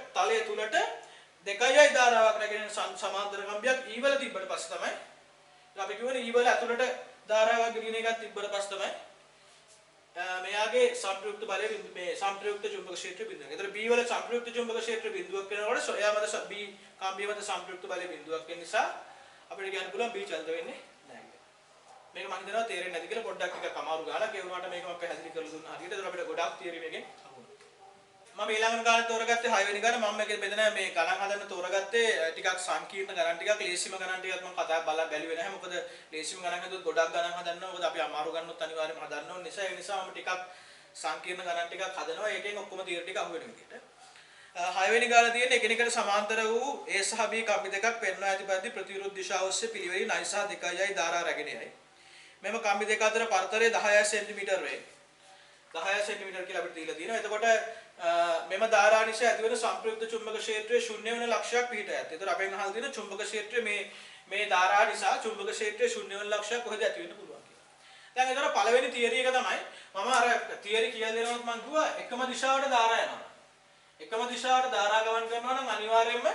2යි ධාරාවක් රැගෙන සමාන්තර කම්බියක් E වල තිබ්බට පස්සේ තමයි අපි කියවනේ E වල ඇතුළට ධාරාවක් ගෙනියන එකක් තිබ්බට පස්සේ තමයි මෙයාගේ සංප්‍රයුක්ත බලය මේ සංප්‍රයුක්ත චුම්බක ක්ෂේත්‍ර බිඳුවක්. ඒතර B වල සංප්‍රයුක්ත චුම්බක ක්ෂේත්‍ර බිඳුවක් වෙනකොට එයා මත B කම්බිය මත සංප්‍රයුක්ත බලය බිඳුවක් වෙන නිසා අපිට කියන්න පුළුවන් B චලිත වෙන්නේ නැහැ කියලා. මේක මම හිතනවා තේරෙන්නේ නැති කියලා පොඩ්ඩක් ටිකක් අමාරු ගාලා ඒ වුණාට මේක මම පැහැදිලි කරලා දුන්නා හරියට. ඒතර අපිට ගොඩාක් තියරි මේකෙන් මම ඊළඟ කාලේ තෝරගත්තේ 6 වෙනි ගාන මම මේකේ බෙදෙන මේ ගණන් හදන්න තෝරගත්තේ ටිකක් සංකීර්ණ ගණන් ටිකක් ලේසිම ගණන් ටිකක් මම කතා බලලා බැලුවේ නැහැ මොකද ලේසිම ගණන් හදුවොත් ගොඩක් ගණන් හදන්න මොකද අපි අමාරු ගන්නොත් අනිවාර්යයෙන්ම හදන්න ඕන නිසා ඒ නිසා මම ටිකක් සංකීර්ණ ගණන් ටිකක් හදනවා ඒකෙන් ඔක්කොම තීර ටික අහු වෙන විදිහට 6 වෙනි ගාන තියෙන එකිනෙකට සමාන්තර වූ A සහ B කම්බි දෙකක් පෙන්වා ඇති පරිදි ප්‍රතිවිරුද්ධ දිශාව ඔස්සේ පිළිවෙලින් I සහ 2යි ධාරා රැගෙන යයි මෙම කම්බි දෙක අතර පරතරය 10 සෙන්ටිමීටර වේ 10 සෙන්ටිමීටර කියලා අපිට දීලා තියෙනවා එතකොට මෙම ධාරා නිසා ඇතිවන සංප්‍රයුක්ත චුම්බක ක්ෂේත්‍රයේ ශුන්‍ය වෙන ලක්ෂයක් පිහිටා ඇත. ඒතර අපෙන් අහලා තියෙන චුම්බක ක්ෂේත්‍රයේ මේ ධාරා නිසා චුම්බක ක්ෂේත්‍රයේ ශුන්‍ය වෙන ලක්ෂයක් කොහෙද ඇති වෙන්න පුළුවන් කියලා. දැන් ඒතර පළවෙනි තියරි එක තමයි මම අර තියරි කියලා දෙනවත් මම කිව්වා එකම දිශාවට ධාරා යනවා. එකම දිශාවට ධාරා ගමන් කරනවා නම් අනිවාර්යයෙන්ම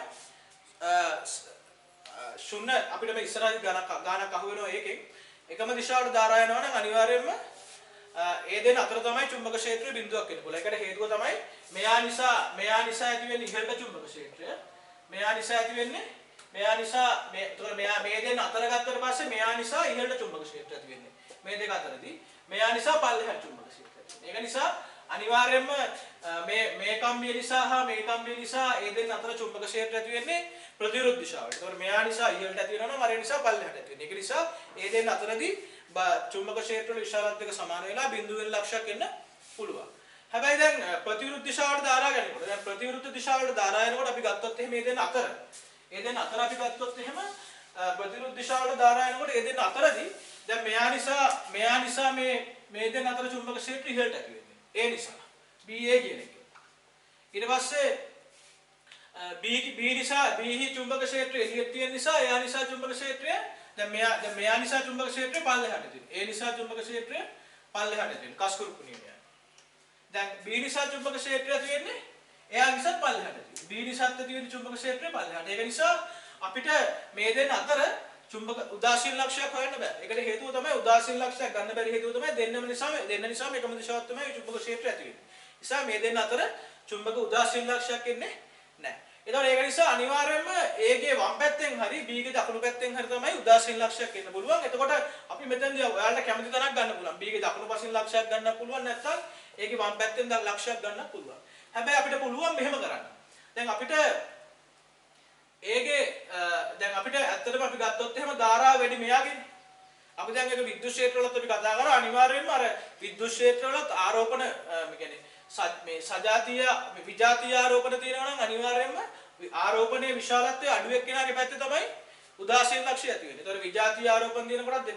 ශුන්‍ය අපිට මේ ඉස්සරහින් ගානක් අහු වෙනවා ඒකෙන් එකම දිශාවට ධාරා යනවා නම් අනිවාර්යයෙන්ම ඒ දෙන්න අතර තමයි චුම්බක ක්ෂේත්‍රයේ බිඳුවක් වෙන්න පුළුවන්. ඒකට හේතුව තමයි මෙයා නිසා ඇති වෙන්නේ ඉහළට චුම්බක ක්ෂේත්‍රය. මෙයා නිසා ඇති වෙන්නේ මේ දෙන්න අතර ගත්තට පස්සේ මෙයා නිසා ඉහළට චුම්බක ක්ෂේත්‍රය ඇති වෙන්නේ. මේ දෙක අතරදී මෙයා නිසා පල්ලෙහාට චුම්බක ක්ෂේත්‍රය. ඒක නිසා අනිවාර්යයෙන්ම මේ කම්බිය නිසා හා මේ කම්බිය නිසා ඒ දෙන්න අතර චුම්බක ක්ෂේත්‍රය ඇති වෙන්නේ ප්‍රතිවිරුද්ධ දිශාවට. ඒතකොට මෙයා නිසා ඉහළට ඇති වෙනවා නම් අර නිසා පල්ලෙහාට ඇති වෙන්නේ. ඒක නිසා ඒ දෙන්න අතරදී චුම්බක ක්ෂේත්‍රවල විශාලත්වයක සමාන වෙලා බිඳුව වෙන ලක්ෂයක් එන්න පුළුවන්. හැබැයි දැන් ප්‍රතිවිරුද්ධ දිශාවට ධාරා ගන්නකොට දැන් ප්‍රතිවිරුද්ධ දිශාවට ධාරා යනකොට අපි ගත්තොත් එහෙම මේ දෙන්න අතර අපි ගත්තොත් එහෙම ප්‍රතිවිරුද්ධ දිශාවට ධාරා යනකොට ඒ දෙන්න අතරදී දැන් මෙයා නිසා මේ දෙන්න අතර චුම්බක ක්ෂේත්‍රය ඉහළට ඇති වෙන්නේ. ඒ නිසා BA කියන එක. ඊට පස්සේ B නිසා B චුම්බක ක්ෂේත්‍රය එළියට තියෙන නිසා එයා නිසා චුම්බක ක්ෂේත්‍රය දැන් මෙයා නිසා චුම්බක ක්ෂේත්‍රය පල්ලෙහාට තියෙනවා. ඒ නිසා චුම්බක ක්ෂේත්‍රය පල්ලෙහාට තියෙනවා. කස්කුරුප්පු නියමය. දැන් B නිසා චුම්බක ක්ෂේත්‍රය තියෙන්නේ එයා නිසා පල්ලෙහාට තියෙනවා. B නිසාත් තියෙන චුම්බක ක්ෂේත්‍රය පල්ලෙහාට. ඒක නිසා අපිට මේ දෙන්න අතර චුම්බක උදාසීන ලක්ෂයක් හොයන්න බෑ. ඒකට හේතුව තමයි උදාසීන ලක්ෂයක් ගන්න බැරි හේතුව තමයි දෙන්න නිසා එකම දිශාවක් තමයි චුම්බක ක්ෂේත්‍රය ඇති වෙන්නේ. නිසා මේ දෙන්න අතර චුම්බක උදාසීන ලක්ෂයක් එන්නේ නැහැ. ඒතකොට ඒක නිසා අනිවාර්යයෙන්ම A ගේ වම් පැත්තෙන් හරි B ගේ දකුණු පැත්තෙන් හරි තමයි උදාසීන ලක්ෂයක් එන්න පුළුවන්. එතකොට අපි මෙතනදී ඔයාලට කැමති තරක් ගන්න පුළුවන්. B ගේ දකුණු පසින් ලක්ෂයක් ගන්න පුළුවන් නැත්නම් A ගේ වම් පැත්තෙන් ලක්ෂයක් ගන්න පුළුවන්. හැබැයි අපිට පුළුවන් මෙහෙම කරන්න. දැන් අපිට දැන් අපිට ඇත්තටම අපි ගත්තොත් එහෙම ධාරාව වැඩි මෙයාගේනේ. අපි දැන් ඒක විද්‍යුත් ක්ෂේත්‍රවලත් අපි කතා කරා අනිවාර්යයෙන්ම අර විද්‍යුත් ක්ෂේත්‍රවලත් ආරෝපණ කියන්නේ මේ සජාතීය විජාතීය ආරෝපණ තියෙනවා නම් අනිවාර්යයෙන්ම ආරෝපණයේ විශාලත්වය අඩු එක්කෙනාගේ පැත්තේ තමයි උදාසීන ලක්ෂය ඇති වෙන්නේ. ඒතකොට විජාතීය ආරෝපණ තියෙනකොට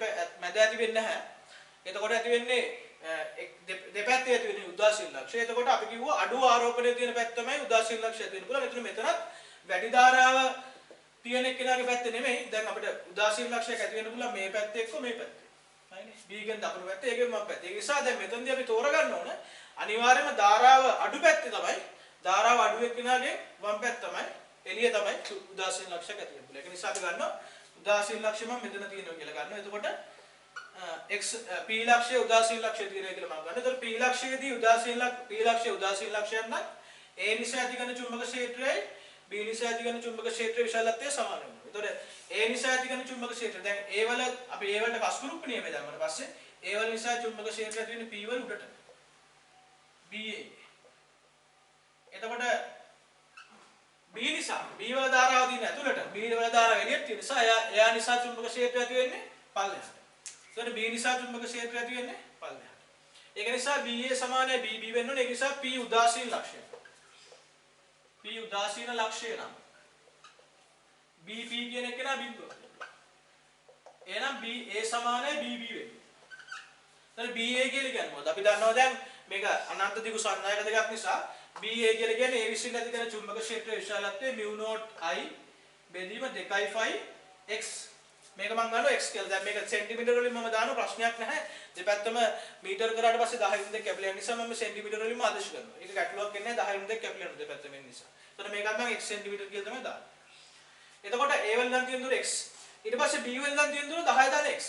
මැද ඇති වෙන්නේ නැහැ. එතකොට ඇති වෙන්නේ දෙපැත්තේ ඇති වෙන්නේ උදාසීන ලක්ෂය. එතකොට අපි කිව්වා අඩු ආරෝපණයේ තියෙන පැත්ත තමයි උදාසීන ලක්ෂය ඇති වෙන්න පුළුවන්. මෙතනත් වැඩි ධාරාව තියෙන එක්කෙනාගේ පැත්තේ නෙමෙයි. දැන් අපිට උදාසීන ලක්ෂයක් ඇති වෙන්න පුළුවන් මේ පැත්තේ එක්ක මේ පැත්තේ. හරිනේ. B ගෙන් දකුණු පැත්තේ ඒකෙන් වම් පැත්තේ. ඒ නිසා දැන් මෙතනදී අපි තෝරගන්න ඕන අනිවාර්යයෙන්ම ධාරාව අඩු පැත්තේ තමයි ධාරාව අඩු එක්කෙනාගේ වම් පැත්ත තමයි එළිය තමයි උදාසීන ලක්ෂයක් ඇති වෙන්න පුළුවන්. ඒක නිසා අපි ගන්නවා උදාසීන ලක්ෂය මම මෙතන තියෙනවා කියලා ගන්නවා. එතකොට x p ලක්ෂය උදාසීන ලක්ෂය තියෙනවා කියලා මම ගන්නවා. එතකොට p ලක්ෂයේදී p ලක්ෂය උදාසීන ලක්ෂයක් නම් a නිසා ඇතිවන චුම්බක ක්ෂේත්‍රයයි B නිසා ඇතිවන චුම්බක ක්ෂේත්‍රයේ විශාලත්වය සමාන වෙනවා. එතකොට A නිසා ඇතිවන චුම්බක ක්ෂේත්‍රය දැන් A වල අපි A වලට කස්කුරුප්පු නියමය දාමකට පස්සේ A වල නිසා චුම්බක ක්ෂේත්‍රය ඇති වෙන්නේ P වල උඩට. BA. එතකොට B නිසා B වල ධාරාව දින ඇතුළට B වල ධාරාව එළියට තියෙන නිසා එයා නිසා චුම්බක ක්ෂේත්‍රය ඇති වෙන්නේ පල්ලෙහාට. එතකොට B නිසා චුම්බක ක්ෂේත්‍රය ඇති වෙන්නේ පල්ලෙහාට. ඒක නිසා BA සමානයි BB වෙන්න ඕනේ. ඒක නිසා P උදාසීන ලක්ෂය. P උදාසීන ලක්ෂය නම් BP කියන එක නා බිඳුව. එහෙනම් B A සමානයි BB වෙන්නේ. එතන BA කියලා කියන්නේ මොකද? අපි දන්නවා දැන් මේක අනන්ත දිගු සන්නායක දෙකක් නිසා BA කියලා කියන්නේ A විසින් ඇති කරන චුම්බක ක්ෂේත්‍රයේ විශාලත්වය μ0I බෙදීම 2π x. මේක මම ගන්නවා x කියලා. දැන් මේක සෙන්ටිමීටර වලින් මම දානවා ප්‍රශ්නයක් නැහැ. දෙපැත්තම මීටර කරාට පස්සේ 10 × 2 කැපිලා යන නිසා මම සෙන්ටිමීටර වලින්ම ආදේශ කරනවා. ඒක ගැටලුවක් වෙන්නේ නැහැ 10 × 2 කැපිලා යන දෙපැත්තම වෙන නිසා. එතකොට මේකත් මම x සෙන්ටිමීටර කියලා තමයි දාන්නේ. එතකොට A වලින් නම් තියෙන දුර x. ඊට පස්සේ B වලින් නම් තියෙන දුර 10 x.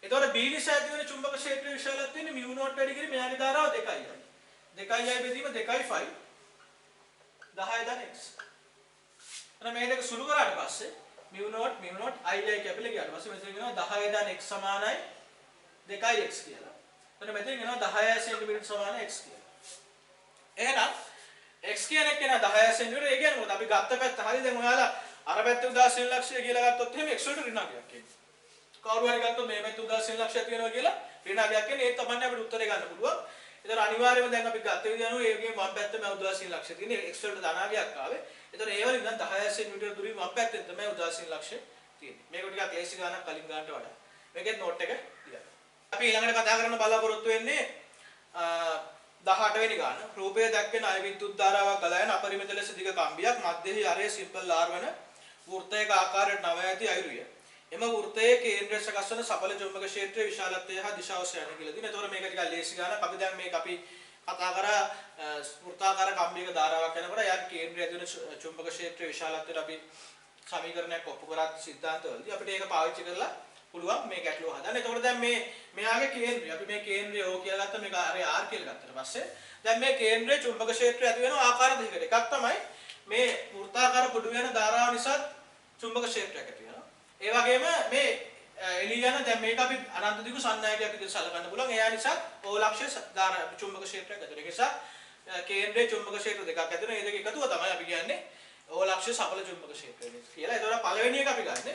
එතකොට B නිසා ඇති වෙන චුම්බක ක්ෂේත්‍රයේ විශාලත්වය μ0 වැඩි කිරි මෙයාගේ ධාරාව 2i. 2i බෙදීම 2π 10 x. එහෙනම් මේ දෙක සුළු කරාට පස්සේ μ0 i කැපිලා ගියාට පස්සේ මෙතන එනවා 10 x සමානයි 2x කියලා. එතන මෙතන එනවා 10 cm සමාන x කියලා. එහෙනම් x කියන එක නේ 10 cm. ඒ කියන්නේ මොකද අපි ගත්ත පැත්ත හරිය දැන් ඔයාලා අර පැත්තේ උදාසීන ලක්ෂය කියලා ගත්තොත් එහෙම x වලට ඍණාගයක් එන්නේ. කවුරු හරි ගත්තොත් මේ පැත්තේ උදාසීන ලක්ෂය තියෙනවා කියලා ඍණාගයක් එන්නේ. ඒ තමයි අපිට උත්තරේ ගන්න පුළුවන්. ඒතර අනිවාර්යයෙන්ම දැන් අපි ගත්ත විදිහ අනුව ඒකේ වම් පැත්තේ මේ උදාසීන ලක්ෂය තියෙන්නේ x වලට ධනාගයක් ආවේ. ඒතර ඒ වලින් නම් 10 cm දුරින් වම් පැත්තෙන් තමයි උදාසීන ලක්ෂය තියෙන්නේ. මේක ටිකක් ලේසි ගානක් කලින් ගන්නට වඩා. මේකෙත් නෝට් එක ලියන්න. අපි ඊළඟට කතා කරන්න බලාපොරොත්තු වෙන්නේ 18 වෙනි ගාන. රූපයේ දැක්වෙන අය විද්‍යුත් ධාරාවක් ගලා යන අපරිමිත ලෙස දිග කම්බියක් මැදෙහි අරේ සිම්පල් R වන වෘත්තයක ආකාරයට නව ඇති අයුරිය. එම වෘත්තයේ කේන්ද්‍රය සකස් වන සඵල චුම්බක ක්ෂේත්‍රයේ විශාලත්වය හා දිශාව සොයන්න කියලා දින. ඒතකොට මේක ටිකක් ලේසි ගානක්. අපි දැන් මේක අපි කතා කරා වෘත්තාකාර කම්බියක ධාරාවක් යනකොට යාගේ කේන්ද්‍රය ඇති වෙන චුම්බක ක්ෂේත්‍රයේ විශාලත්වයට අපි සමීකරණයක් ඔප්පු කරත් සිද්ධාන්තවලදී අපිට ඒක පාවිච්චි කරලා පුළුවන් මේ ගැටලුව හදන්න. එතකොට දැන් මෙයාගේ කේන්ද්‍රය අපි මේ කේන්ද්‍රය O කියලා ගත්තා මේක R කියලා ගත්තට පස්සේ දැන් මේ කේන්ද්‍රයේ චුම්බක ක්ෂේත්‍රය ඇති වෙන ආකාර දෙකකට. එකක් තමයි මේ වෘත්තාකාර කුඩු වෙන ධාරාව නිසා චුම්බක ක්ෂේත්‍රයක් ඇති වෙනවා. ඒ වගේම මේ එළියන දැන් මේක අපි අනන්ත දිගු සන්නායකයක් විදිහට සලකන්න පුළුවන්. එයා නිසා O ලක්ෂ්‍ය චුම්බක ක්ෂේත්‍රයක් ඇති වෙනවා. ඒ නිසා කේන්ද්‍රයේ චුම්බක ක්ෂේත්‍ර දෙකක් ඇති වෙනවා. මේ දෙක එකතුව තමයි අපි කියන්නේ O ලක්ෂ්‍ය සඵල චුම්බක ක්ෂේත්‍රය කියලා. ඒතකොට පළවෙනි එක අපි ගන්නෙ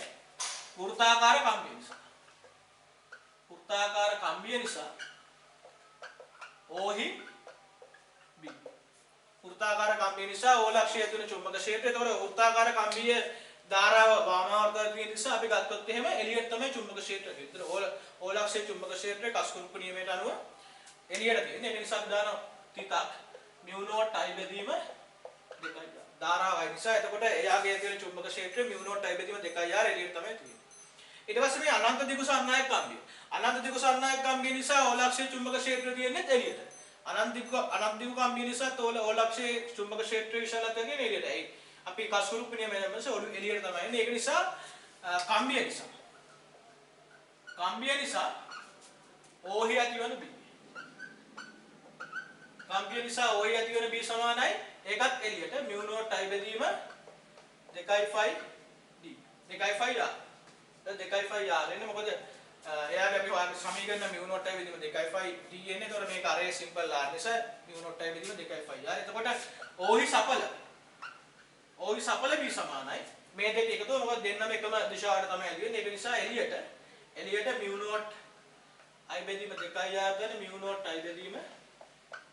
වෘත්තාකාර කම්බිය නිසා. වෘත්තාකාර කම්බිය නිසා O හි B. වෘත්තාකාර කම්බිය නිසා O ලක්ෂ්‍ය ඇති වෙන චුම්බක ක්ෂේත්‍රය. ඒතකොට වෘත්තාකාර කම්බිය ධාරාව වාමාවර්තන තියෙන නිසා අපි ගත්තොත් එහෙම එළියට තමයි චුම්බක ක්ෂේත්‍රය තියෙන්නේ. ඒතර O ලක්ෂ්‍ය චුම්බක ක්ෂේත්‍රයේ කස්කුරුප්පු නියමයට අනුව එළියට තියෙන්නේ. ඒක නිසා අපි දාන තිතක් μ0I බෙදීම 2i. ධාරාවයි නිසා එතකොට එයාගේ තියෙන චුම්බක ක්ෂේත්‍රය μ0I බෙදීම 2ir එළියට තමයි තියෙන්නේ. ඊට පස්සේ මේ අනන්ත දිගු සන්නායක කම්බිය. අනන්ත දිගු සන්නායක කම්බිය නිසා O ලක්ෂ්‍ය චුම්බක ක්ෂේත්‍රය තියෙන්නේ එළියට. අනන්ත දිගු කම්බිය නිසා O ලක්ෂ්‍ය චුම්බක ක්ෂේත්‍රයේ විශාලත්වය තියෙන්නේ එළියට. ඒ අපි කස්කුරුප්පු නියමයෙන් එළියට තමයි එන්නේ. ඒක නිසා කම්බිය නිසා O හි ඇති වෙන B. කම්බිය නිසා O හි ඇති වෙන B සමානයි ඒකත් එළියට μ0I බෙදීම 2π D. 2π R. 2πr එන්නේ මොකද එයාගේ අපි වාගේ සමීකරණ μ0I බෙදීම 2π D එන්නේ. ඒතකොට මේක අරේ සිම්පල් R නිසා μ0I බෙදීම 2πr. එතකොට O හි සඵල B සමානයි මේ දෙක එකතුව. මොකද දෙන්නම එකම දිශාවට තමයි ඇලි වෙන්නේ. ඒක නිසා එළියට μ0I බෙදීම 2ir ගන්න μ0I බෙදීම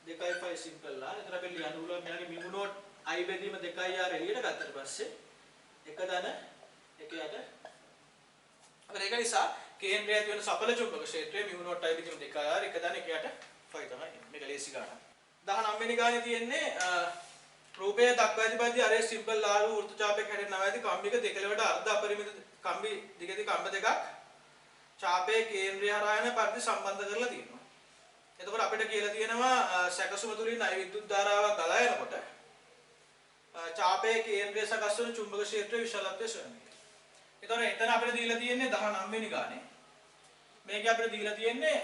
2π සිම්පල් R. එතන අපි ලියන්න පුළුවන් මෙයාගේ μ0I බෙදීම 2ir එළියට ගත්තට පස්සේ එක දන එක යට. ඒක නිසා කේන්ද්‍රය ඇති වෙන සඵල චුම්බක ක්ෂේත්‍රයේ μ0I බෙදීම 2ir එක දන එක යට 5 තමයි. මේක ලේසි ගානක්. 19 වෙනි ගානේ තියෙන්නේ රූපයේ දක්වා ඇති පරිදි අරේ සිම්පල් R වෘත්ත ඡාපයක් හැදෙන නව ඇති කම්බික දෙකලවට අර්ධ අපරිමිත කම්බි දිගදී කම්බ දෙකක් ඡාපයේ කේන්ද්‍රය හරහා යන පරිදි සම්බන්ධ කරලා තියෙනවා. එතකොට අපිට කියලා තියෙනවා සැකසුම තුලින් අය විද්‍යුත් ධාරාවක් ගලා යනකොට ඡාපයේ කේන්ද්‍රය සකස් වන චුම්බක ක්ෂේත්‍රයේ විශාලත්වය සොයන්න. එතකොට එතන අපිට දීලා තියෙන්නේ 19 වෙනි ගානේ. මේකේ අපිට දීලා තියෙන්නේ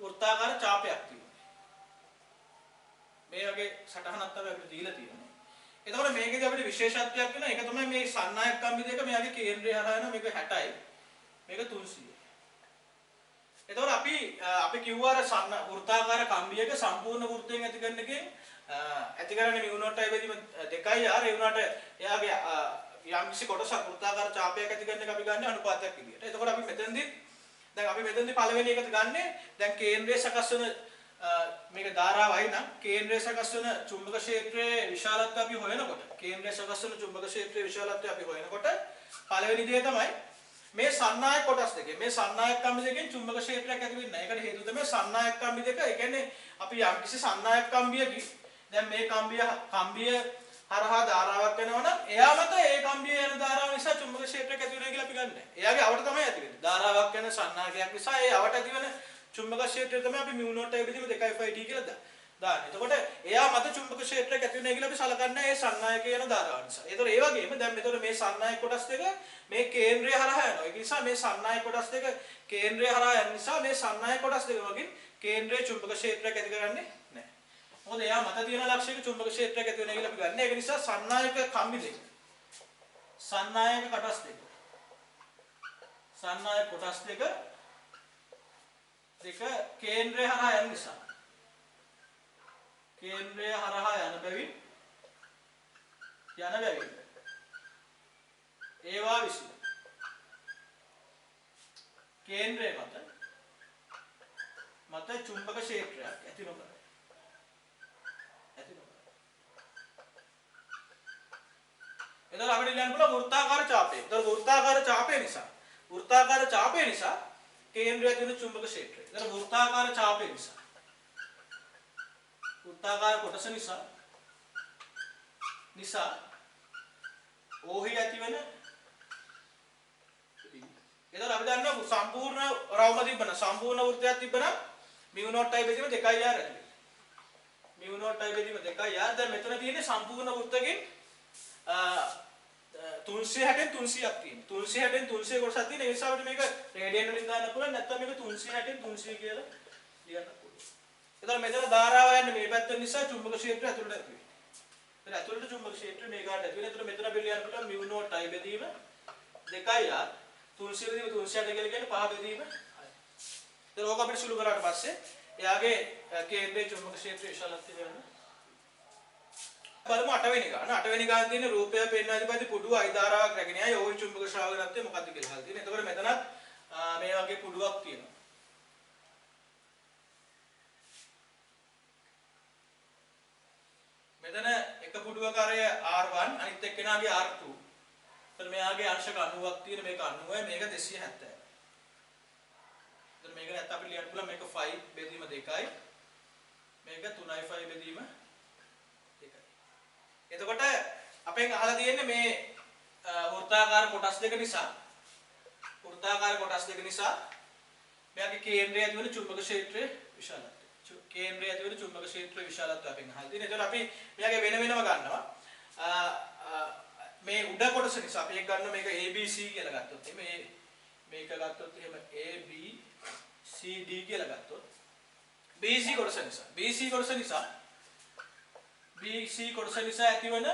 වෘත්තාකාර ඡාපයක් තියෙනවා. මේ වගේ සටහනක් තමයි අපිට දීලා තියෙන්නේ. එතකොට මේකේදී අපිට විශේෂත්වයක් වෙනවා. ඒක තමයි මේ සන්නායක කම්බි දෙක මෙයාගේ කේන්ද්‍රය හරහා යන මේක 60යි. මේක 300යි. එතකොට අපි කිව්වා අර වෘත්තාකාර කම්බියක සම්පූර්ණ වෘත්තයෙන් ඇති කරන එකෙන් ඇති කරන්නේ μ0I බෙදීම 2ir. ඒ වුණාට එයාගේ යම්කිසි කොටසක් වෘත්තාකාර ඡාපයක් ඇති කරන එක අපි ගන්න අනුපාතයක් විදියට. එතකොට අපි මෙතෙන්දී පළවෙනි එකට ගන්නෙ දැන් කේන්ද්‍රය සකස් වෙන මේක ධාරාවයි නම් කේන්ද්‍රය සකස් වෙන චුම්බක ක්ෂේත්‍රයේ විශාලත්වය අපි හොයනකොට පළවෙනි දේ තමයි මේ සන්නායක කොටස් දෙකේ මේ සන්නායක කම්බි දෙකෙන් චුම්බක ක්ෂේත්‍රයක් ඇති වෙන්නේ නැහැ. ඒකට හේතුව තමයි සන්නායක කම්බි දෙක. ඒ කියන්නේ අපි යම්කිසි සන්නායක කම්බියකින් දැන් මේ කම්බිය හරහා ධාරාවක් යනවා නම් එයා මත ඒ කම්බියේ යන ධාරාව නිසා චුම්බක ක්ෂේත්‍රයක් ඇති වෙනවා කියලා අපි ගන්නෑ. එයාගේ අවට තමයි ඇති වෙන්නේ. ධාරාවක් යන සන්නායකයක් නිසා ඒ අවට ඇති වෙන චුම්බක ක්ෂේත්‍රය තමයි අපි mu not බෙදීම 2.5t කියලා දාන්නේ. එතකොට එයා මත චුම්බක ක්ෂේත්‍රයක් ඇති වෙනවා කියලා අපි සලකන්නේ ඒ සන්නායකයේ යන ධාරාව නිසා. ඒතකොට ඒ වගේම දැන් මෙතන මේ සන්නායක කොටස් දෙක මේ කේන්ද්‍රය හරහා යනවා. ඒ නිසා මේ සන්නායක කොටස් දෙක කේන්ද්‍රය හරහා යන නිසා මේ සන්නායක කොටස් දෙක වගින් කේන්ද්‍රයේ චුම්බක ක්ෂේත්‍රයක් ඇති කරන්නේ නැහැ. මොකද එයා මත තියෙන ලක්ෂයක චුම්බක ක්ෂේත්‍රයක් ඇති වෙනවා කියලා අපි ගන්න. ඒක නිසා සන්නායක කම්බි දෙක සන්නායක කොටස් දෙක සන්නායක කොටස් දෙක කේන්ද්‍රය හරහා යන නිසා කේන්ද්‍රය හරහා යන බැවින් ඒවා විසින් කේන්ද්‍රය මත චුම්බක ක්ෂේත්‍රයක් ඇති නොකර එතකොට අපිට ලියන්න පුළුවන් වෘත්තාකාර ඡාපය. එතකොට වෘත්තාකාර ඡාපය නිසා කේන්ද්‍රය ඇතුළේ චුම්බක ක්ෂේත්‍රය. එතකොට වෘත්තාකාර ඡාපය නිසා වෘත්තාකාර කොටස නිසා ඕහි ඇති වෙන එතකොට අපි දන්නවා සම්පූර්ණ රවුම තිබ්බන සම්පූර්ණ වෘත්තයක් තිබ්බන mu not i බෙදීම 2r ඇති. mu not i බෙදීම 2r. දැන් මෙතන තියෙන්නේ සම්පූර්ණ වෘත්තකින් 360න් 300ක් තියෙනවා. 360න් 300 කොටසක් තියෙන. ඒ නිසා අපිට මේක රේඩියන් වලින් දාන්න පුළුවන්. නැත්නම් මේක 360න් 300 කියලා ලියන්න පුළුවන්. එතකොට මෙතන ධාරාව යන්නේ මේ පැත්ත නිසා චුම්බක ක්ෂේත්‍රය ඇතුළට ඇති වෙනවා. එතන ඇතුළට චුම්බක ක්ෂේත්‍රය මේකට ඇති වෙනවා. එතකොට මෙතන අපි ලියන්න පුළුවන් mu not i බෙදීම 2r 300 බෙදීම 360 කියලා කියන්නේ 5 බෙදීම 6. එතකොට ඕක අපිට සුළු කරාට පස්සේ එයාගේ කේන්ද්‍රයේ චුම්බක ක්ෂේත්‍රය විශාලත්වය වෙනවා. බලමු 8 වෙනි ගාන. 8 වෙනි ගාන තියෙන රූපය පෙන්වන අධිපති පුඩුව අයි ධාරාවක් රැගෙන යයි ඕහි චුම්බක ශ්‍රාවකත්වය මොකක්ද කියලා අහලා තියෙනවා. එතකොට මෙතනත් මේ වගේ පුඩුවක් තියෙනවා. මෙතන එක පුඩුවක අරය R1 අනිත් එක්කෙනාගේ R2. එතකොට මෙයාගේ අංශක 90ක් තියෙන මේක 90යි මේක 270යි. එතකොට මේක නැත්නම් අපිට ලියන්න පුළුවන් මේක 5 බෙදීම 2යි. මේක 3යි 5 බෙදීම 2යි. එතකොට අපෙන් අහලා තියෙන්නේ මේ වෘත්තාකාර කොටස් දෙක නිසා මෙයාගේ කේන්ද්‍රය ඇති වෙන චුම්බක ක්ෂේත්‍රයේ විශාලත්වය. කේන්ද්‍රය ඇති වෙන චුම්බක ක්ෂේත්‍රයේ විශාලත්වය අපෙන් අහලා තියෙනවා. එතකොට අපි මෙයාගේ වෙනම ගන්නවා. මේ උඩ කොටස නිසා අපි එක ගන්න මේක ABC කියලා ගත්තොත් මේක ගත්තොත් එහෙම ABCD කියලා ගත්තොත් BC කොටස නිසා ඇතිවන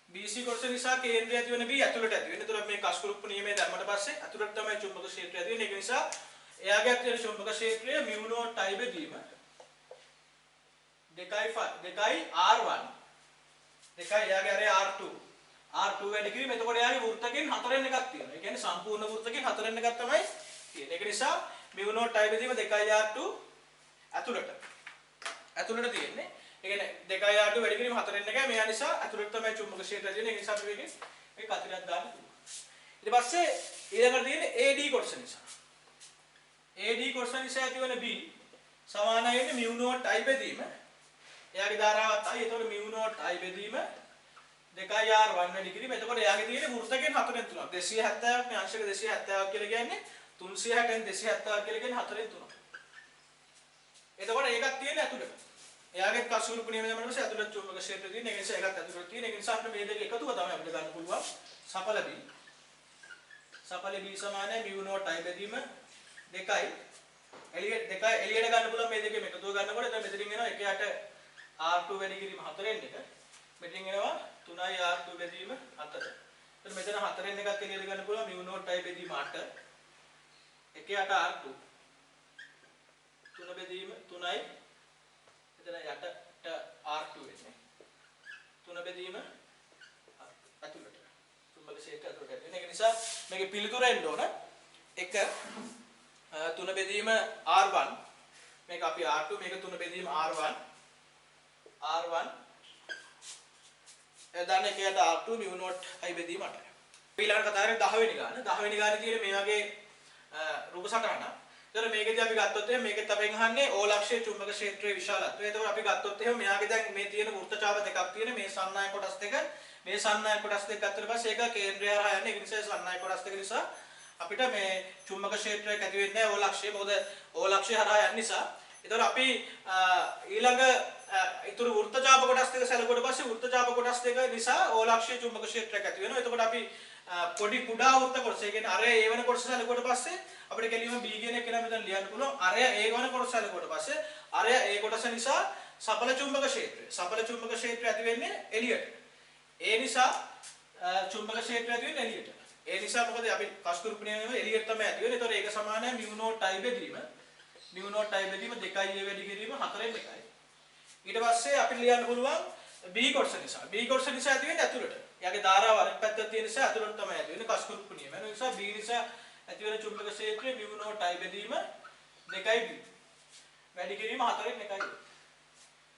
BC කොටස නිසා කේන්ද්‍රය ඇතිවන B ඇතුළට ඇති වෙන. එතකොට මේ කස්කුරුප්පු නියමය දැම්මට පස්සේ ඇතුළට තමයි චුම්බක ක්ෂේත්‍රය ඇති වෙන්නේ. ඒක නිසා එයාගේ ඇතුළේ චුම්බක ක්ෂේත්‍රය mu not i බෙදීම 2r1 එයාගේ අරේ R2 වැඩි කිරීම. එතකොට එයාගේ වෘත්තකින් 4න් එකක් තියෙනවා. ඒ කියන්නේ සම්පූර්ණ වෘත්තකින් 4න් එකක් තමයි තියෙන්නේ. ඒක නිසා mu not i බෙදීම 2r2 ඇතුළට තියෙන්නේ. ඒ කියන්නේ 2r2 වැඩි කිරීම 4න් එකයි. මෙයා නිසා ඇතුළට තමයි චුම්බක ක්ෂේත්‍රය තියෙන්නේ. ඒ නිසා අපි මේක කතරයක් දාන්න පුළුවන්. ඊට පස්සේ ඊළඟට තියෙන්නේ AD කොටස නිසා. AD කොටස නිසා ඇතිවන B සමානයි වෙන්නේ mu not i බෙදීම. එයාගේ ධාරාවත් i. එතකොට mu not i බෙදීම 2r1 වැඩි කිරීම. එතකොට එයාගේ තියෙන්නේ වෘත්තකෙන් 4න් 3ක්. 270ක් නේ අංශක 270ක් කියලා කියන්නේ 360න් 270ක් කියලා කියන්නේ 4න් 3ක්. එතකොට ඒකක් තියෙන්නේ ඇතුළට. එයාගේ කසුරුපු නියම දැම්මම පස්සේ ඇතුළට චුම්බක ක්ෂේත්‍රය තියෙන. ඒ නිසා ඒකත් ඇතුළට තියෙන. ඒ නිසා අපිට මේ දෙක එකතුව තමයි අපිට ගන්න පුළුවන් සඵල B. සඵල B සමානයි mu not i බෙදීම 2යි. එළියට ගන්න පුළුවන් මේ දෙකෙන් එකතුව ගන්නකොට දැන් මෙතනින් එනවා 1යට R2 වැඩි කිරීම 4න් 1. මෙතනින් එනවා 3යි R2 බෙදීම 4. එතකොට මෙතන 4න් එකක් එළියට ගන්න පුළුවන් mu not i බෙදීම 8. 1යට R2 3 බෙදීම 3යි. එතන යට R2 වෙන්නේ. 3 බෙදීම ඇතුළට. චුම්බක ක්ෂේත්‍රය ඇතුළට එන. ඒක නිසා මේකේ පිළිතුර එන්න ඕන 1 3 බෙදීම R1 මේක අපි R2 මේක 3 බෙදීම R1 දාන්න 1යට R2 mu not i බෙදීම 8යි. ඊළඟට කතා කරන්නේ 10 වෙනි ගාන. 10 වෙනි ගානේ තියෙන මේ වගේ රූප සටහන. ඒතර මේකෙදී අපි ගත්තොත් එහෙනම් මේකෙත් අපෙන් අහන්නේ ඕලක්ෂයේ චුම්බක ක්ෂේත්‍රයේ විශාලත්වය. ඒතකොට අපි ගත්තොත් එහෙනම් මෙයාගේ දැන් මේ තියෙන වෘත්තචාප දෙකක් තියෙන මේ සන්නායක කොටස් දෙක මේ සන්නායක කොටස් දෙක ගත්තට පස්සේ ඒක කේන්ද්‍රය හරහා යන්නේ. ඒ නිසා සන්නායක කොටස් දෙක නිසා අපිට මේ චුම්බක ක්ෂේත්‍රයක් ඇති වෙන්නේ නැහැ ඕලක්ෂයේ. මොකද ඕලක්ෂය හරහා යන නිසා. ඒතකොට අපි ඊළඟ ඊතුරු වෘත්තචාප කොටස් දෙක සැලකුවට පස්සේ වෘත්තචාප කොටස් දෙක නිසා ඕලක්ෂයේ චුම්බක ක්ෂේත්‍රයක් ඇති වෙනවා. එතකොට අපි පොඩි කුඩා වෘත්ත කොටස, ඒ කියන්නේ අරය A වෙන කොටස සැලකුවට පස්සේ අපිට කෙලින්ම B කියන එක නම් මෙතන ලියන්න පුළුවන්. අරය A වෙන කොටස සැලකුවට පස්සේ අරය A කොටස නිසා සඵල චුම්බක ක්ෂේත්‍රය. සඵල චුම්බක ක්ෂේත්‍රය ඇති වෙන්නේ එළියට. ඒ නිසා චුම්බක ක්ෂේත්‍රය ඇති වෙන්නේ එළියට. ඒ නිසා මොකද අපි කස්තුරුප්පණියම එළියට තමයි ඇති වෙන්නේ. ඒතකොට ඒක සමානයි μ නෝට් i බෙදීම. μ නෝට් i බෙදීම 2a වැඩි කිරීම 4න් 1යි. ඊට පස්සේ අපිට ලියන්න පුළුවන් B කොටස නිසා. B කොටස නිසා ඇති වෙන්නේ ඇතුළට. එයාගේ ධාරාව අනිත් පැත්තට තියෙන නිසා ඇතුළට තමයි ඇති වෙන්නේ කස්තුරුප්පු නියම. ඒ නිසා B නිසා ඇති වෙන චුම්බක ක්ෂේත්‍රය μ නෝට් i බෙදීම 2b. වැඩි කිරීම 4න් 1යි.